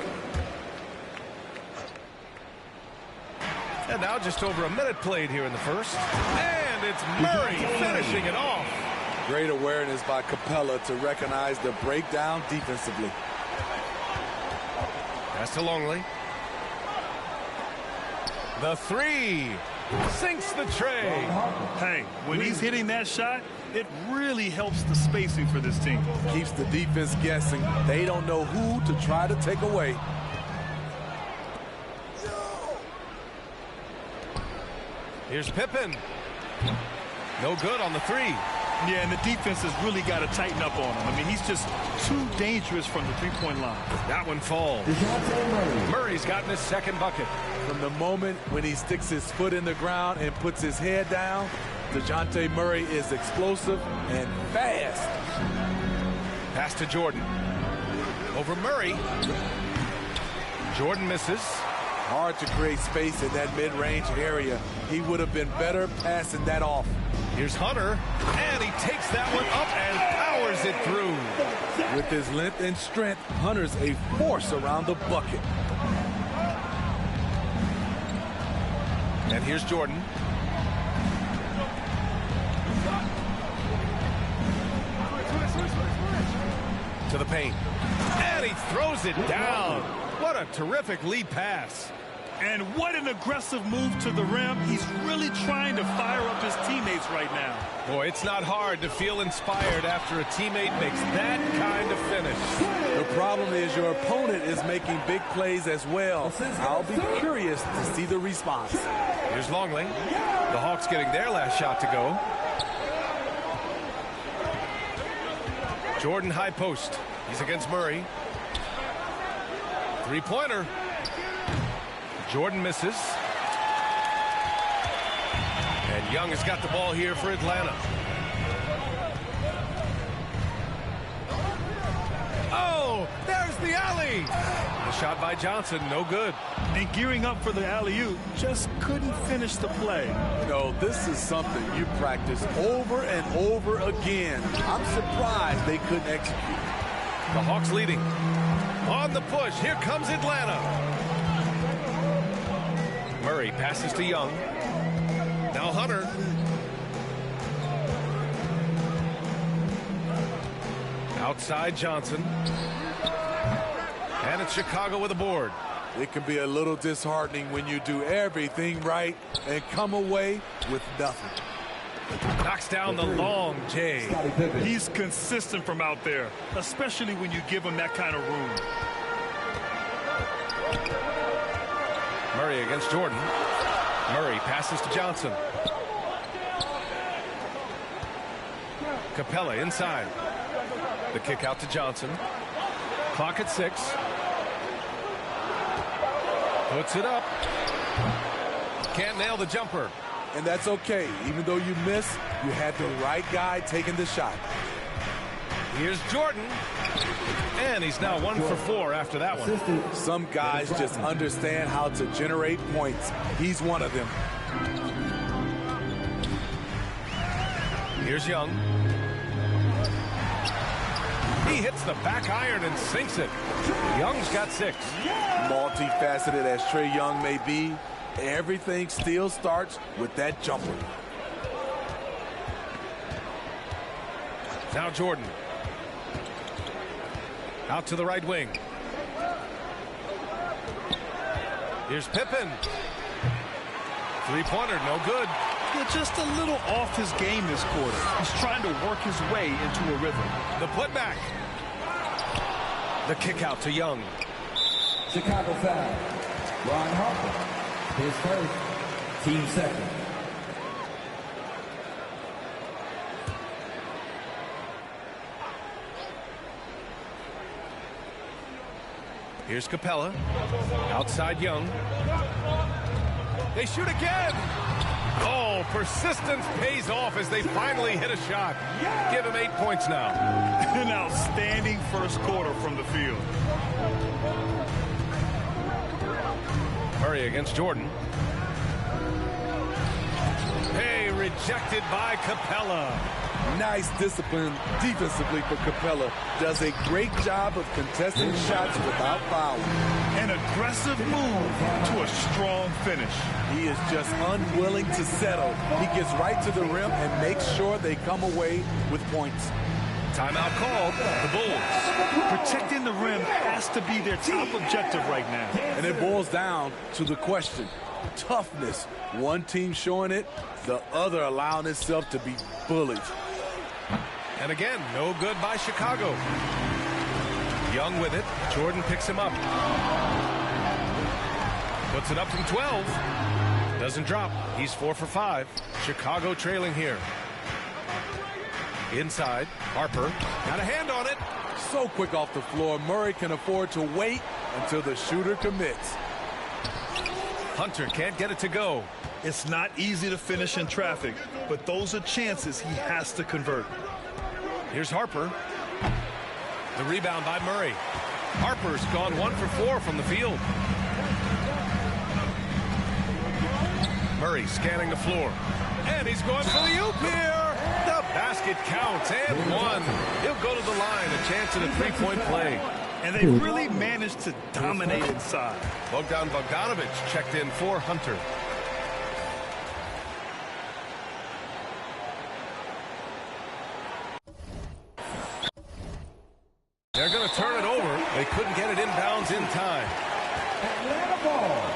And now just over a minute played here in the first. And it's Murray finishing it off. Great awareness by Capella to recognize the breakdown defensively. Pass to Longley. The three. Sinks the tray. Hey, when he's hitting that shot, it really helps the spacing for this team. Keeps the defense guessing. They don't know who to try to take away. Here's Pippen. No good on the three. Yeah, and the defense has really got to tighten up on him. I mean, he's just too dangerous from the three-point line. That one falls. Murray's gotten his second bucket. From the moment when he sticks his foot in the ground and puts his head down, DeJounte Murray is explosive and fast. Pass to Jordan. Over Murray. Jordan misses. Hard to create space in that mid-range area. He would have been better passing that off. Here's Hunter, and he takes that one up and powers it through. With his length and strength, Hunter's a force around the bucket. And here's Jordan. To the paint. And he throws it down. What a terrific lead pass. And what an aggressive move to the rim. He's really trying to fire up his teammates right now. Boy, it's not hard to feel inspired after a teammate makes that kind of finish. The problem is your opponent is making big plays as well. I'll be curious to see the response. Here's Longley. The Hawks getting their last shot to go. Jordan high post. He's against Murray. Three-pointer. Jordan misses. And Young has got the ball here for Atlanta. Oh, there's the alley. The shot by Johnson, no good. And gearing up for the alley-oop, just couldn't finish the play. You know, this is something you practice over and over again. I'm surprised they couldn't execute. The Hawks leading. On the push, here comes Atlanta. Murray passes to Young. Now Hunter. Outside Johnson. And it's Chicago with a board. It can be a little disheartening when you do everything right and come away with nothing. Knocks down the long J. He's consistent from out there, especially when you give him that kind of room. Murray against Jordan. Murray passes to Johnson. Capella inside. The kick out to Johnson. Clock at 6. Puts it up. Can't nail the jumper. And that's okay. Even though you miss, you had the right guy taking the shot. Here's Jordan. And he's now 1 for 4 after that one. Some guys just understand how to generate points. He's one of them. Here's Young. He hits the back iron and sinks it. Young's got 6. Multifaceted as Trae Young may be, everything still starts with that jumper. Now Jordan. Out to the right wing. Here's Pippen. Three-pointer, no good. Yeah, just a little off his game this quarter. He's trying to work his way into a rhythm. The putback. The kick out to Young. Chicago foul. Ron Harper. His first. Team second. Here's Capella. Outside Young. They shoot again. Oh, persistence pays off as they finally hit a shot. Give him 8 points now. An outstanding first quarter from the field. Murray against Jordan. Hey, rejected by Capella. Nice discipline defensively for Capella. Does a great job of contesting shots without fouling. An aggressive move to a strong finish. He is just unwilling to settle. He gets right to the rim and makes sure they come away with points. Timeout called. The Bulls. Protecting the rim has to be their top objective right now. And it boils down to the question. Toughness. One team showing it, the other allowing itself to be bullied. And again, no good by Chicago. Young with it. Jordan picks him up. Puts it up from 12. Doesn't drop. He's 4 for 5. Chicago trailing here. Inside, Harper got a hand on it. So quick off the floor, Murray can afford to wait until the shooter commits. Hunter can't get it to go. It's not easy to finish in traffic, but those are chances he has to convert. Here's Harper. The rebound by Murray. Harper's gone 1 for 4 from the field. Murray scanning the floor. And he's going for the oop here. The basket counts and 1. He'll go to the line, a chance at a three-point play. And they really managed to dominate inside. Bogdan Bogdanović checked in for Hunter. They're going to turn it over. They couldn't get it inbounds in time. Atlanta ball.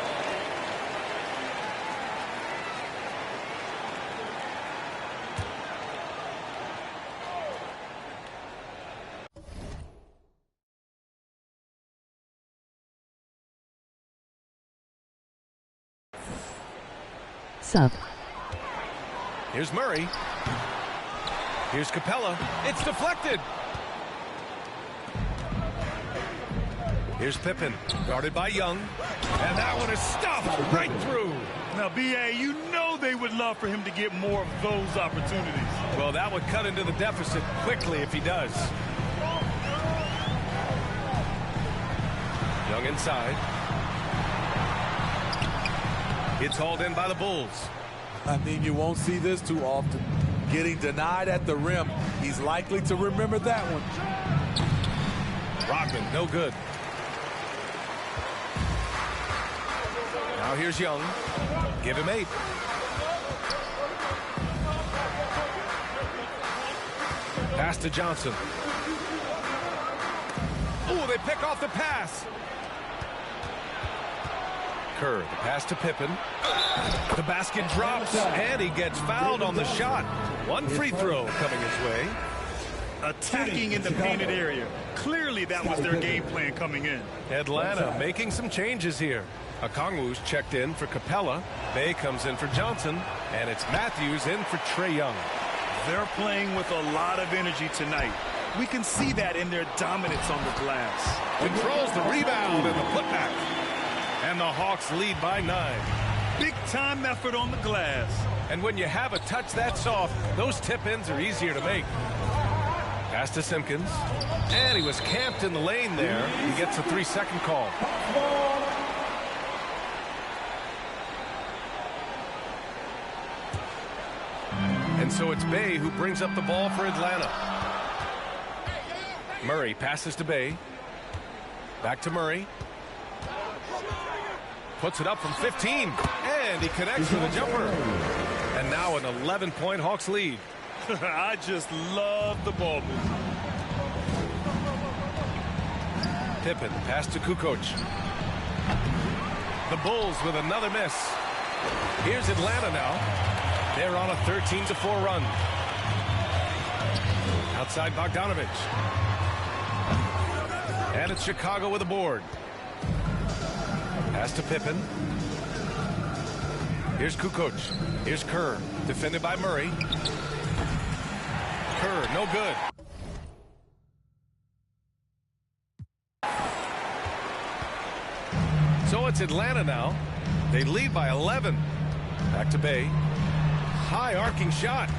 Sup. Here's Murray. Here's Capella. It's deflected. Here's Pippen, guarded by Young. And that one is stuffed right through. Now, B.A., you know they would love for him to get more of those opportunities. Well, that would cut into the deficit quickly if he does. Young inside. It's hauled in by the Bulls. I mean, you won't see this too often. Getting denied at the rim. He's likely to remember that one. Rodman, no good. Now here's Young. Give him 8. Pass to Johnson. Oh, they pick off the pass. Kerr, the pass to Pippen. The basket drops, and he gets fouled on the shot. 1 free throw coming his way. Attacking in the painted area. Clearly that was their game plan coming in. Atlanta making some changes here. Okongwu's checked in for Capella. Bay comes in for Johnson, and it's Matthews in for Trae Young. They're playing with a lot of energy tonight. We can see that in their dominance on the glass. Controls the rebound and the putback. And the Hawks lead by 9. Big-time effort on the glass. And when you have a touch that soft, those tip-ins are easier to make. Pass to Simpkins. And he was camped in the lane there. He gets a 3-second call. And so it's Bey who brings up the ball for Atlanta. Murray passes to Bey. Back to Murray. Puts it up from 15. And he connects with a jumper. And now an 11-point Hawks lead. I just love the ball movement. Pippen pass to Kukoc. The Bulls with another miss. Here's Atlanta now. They're on a 13-4 run. Outside Bogdanovich. And it's Chicago with a board. Pass to Pippen. Here's Kukoc. Here's Kerr. Defended by Murray. Kerr, no good. So it's Atlanta now. They lead by 11. Back to Bey. High arcing shot.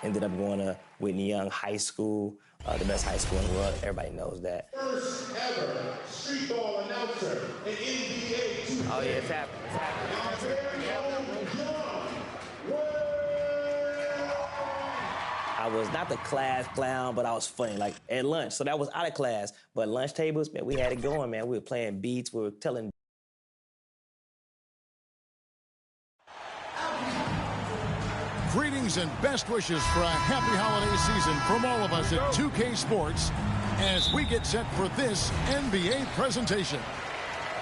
Ended up going to Whitney Young High School, the best high school in the world. Everybody knows that. First ever street ball announcer in NBA. Oh, yeah, it's happening. It's happening. I was not the class clown, but I was funny, like at lunch. So that was out of class. But lunch tables, man, we had it going, man. We were playing beats. We were telling. Greetings and best wishes for a happy holiday season from all of us at 2K Sports as we get set for this NBA presentation.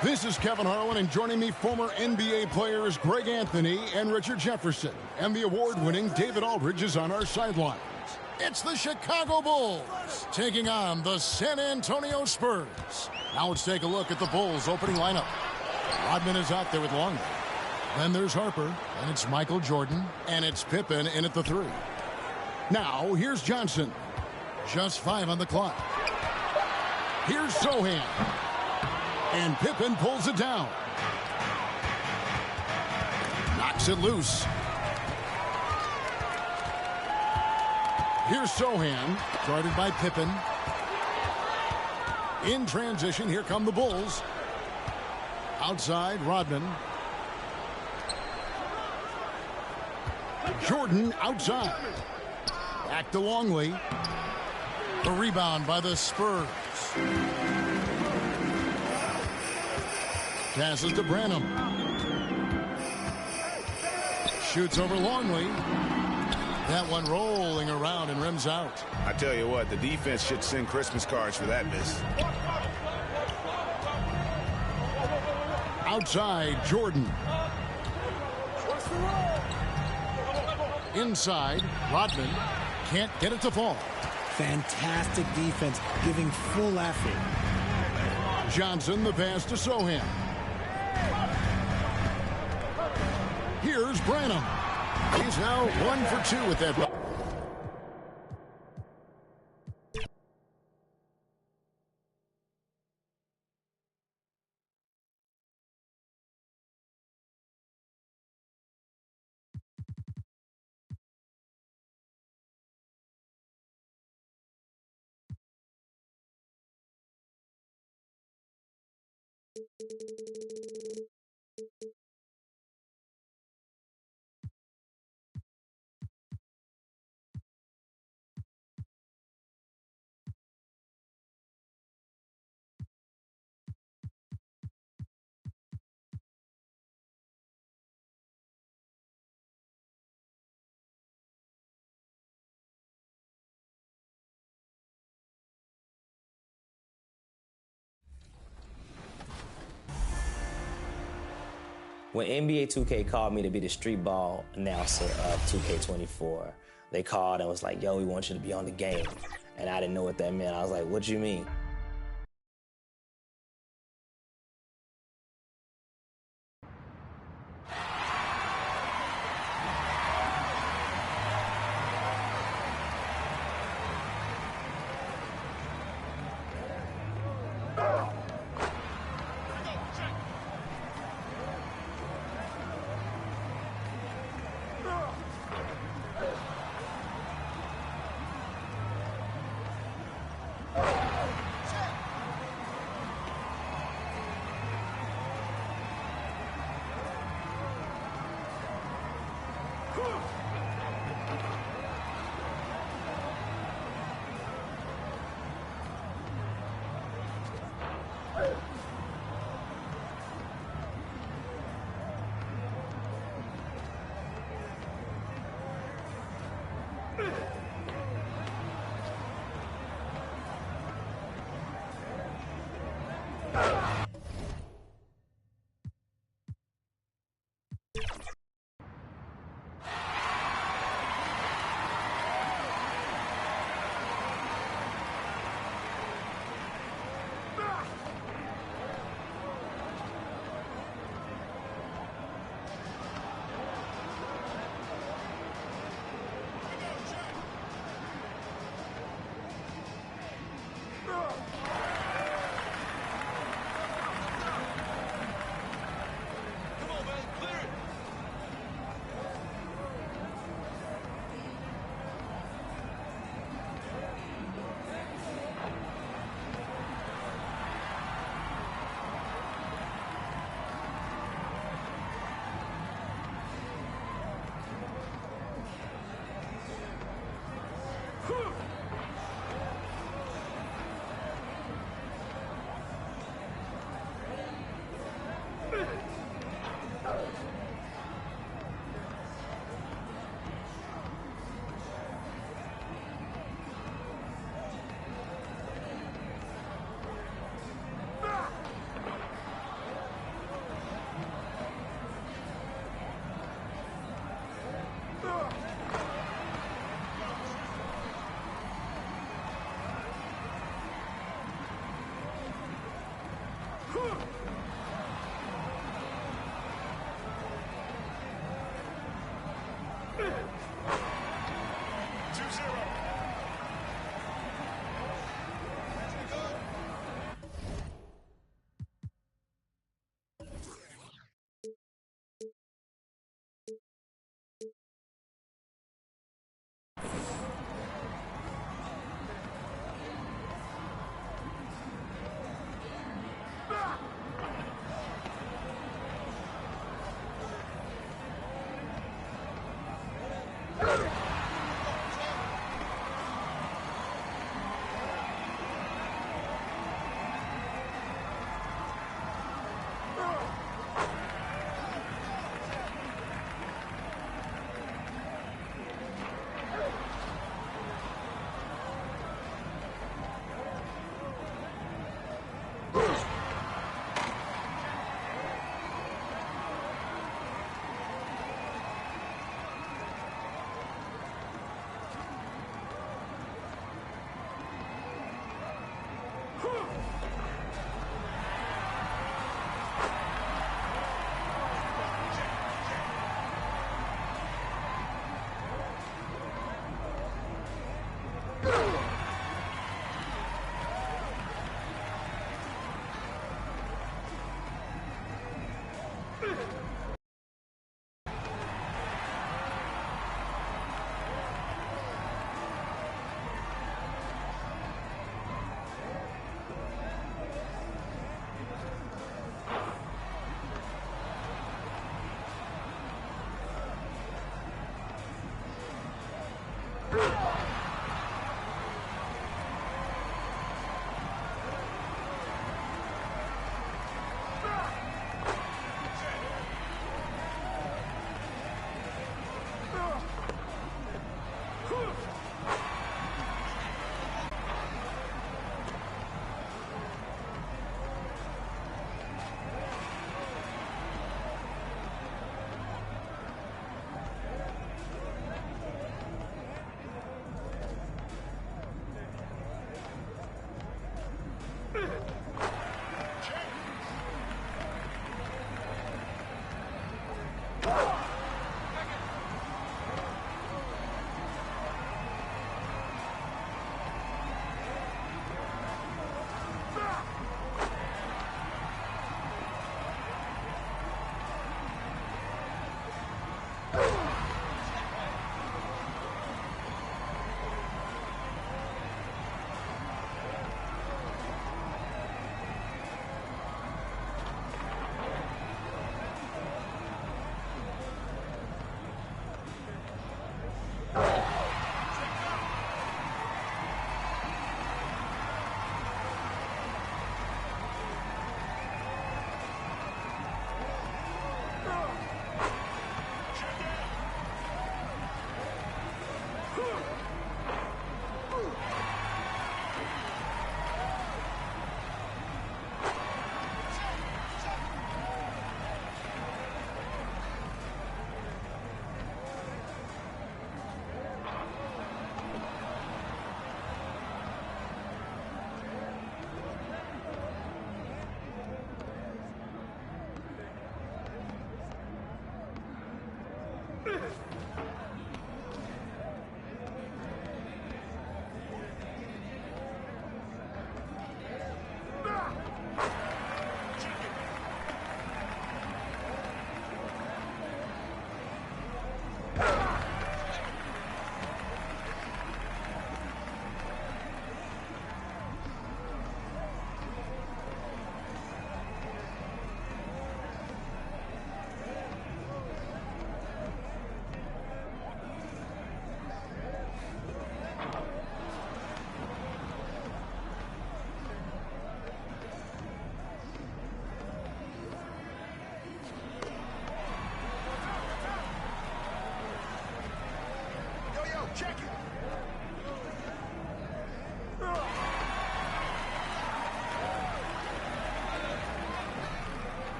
This is Kevin Harlan, and joining me, former NBA players Greg Anthony and Richard Jefferson. And the award-winning David Aldridge is on our sidelines. It's the Chicago Bulls taking on the San Antonio Spurs. Now let's take a look at the Bulls' opening lineup. Rodman is out there with Longley. Then there's Harper, and it's Michael Jordan, and it's Pippen in at the 3. Now, here's Johnson. Just 5 on the clock. Here's Sohan. And Pippen pulls it down. Knocks it loose. Here's Sohan, guarded by Pippen. In transition, here come the Bulls. Outside, Rodman. Jordan outside. Back to Longley. The rebound by the Spurs. Passes to Branham. Shoots over Longley. That one rolling around and rims out. I tell you what, the defense should send Christmas cards for that miss. Outside, Jordan. Inside, Rodman can't get it to fall. Fantastic defense, giving full effort. Johnson, the pass to Sohan. Here's Branham. He's now 1 for 2 with that. When NBA 2K called me to be the street ball announcer of 2K24, they called and was like, yo, we want you to be on the game. And I didn't know what that meant. I was like, what do you mean?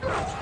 2.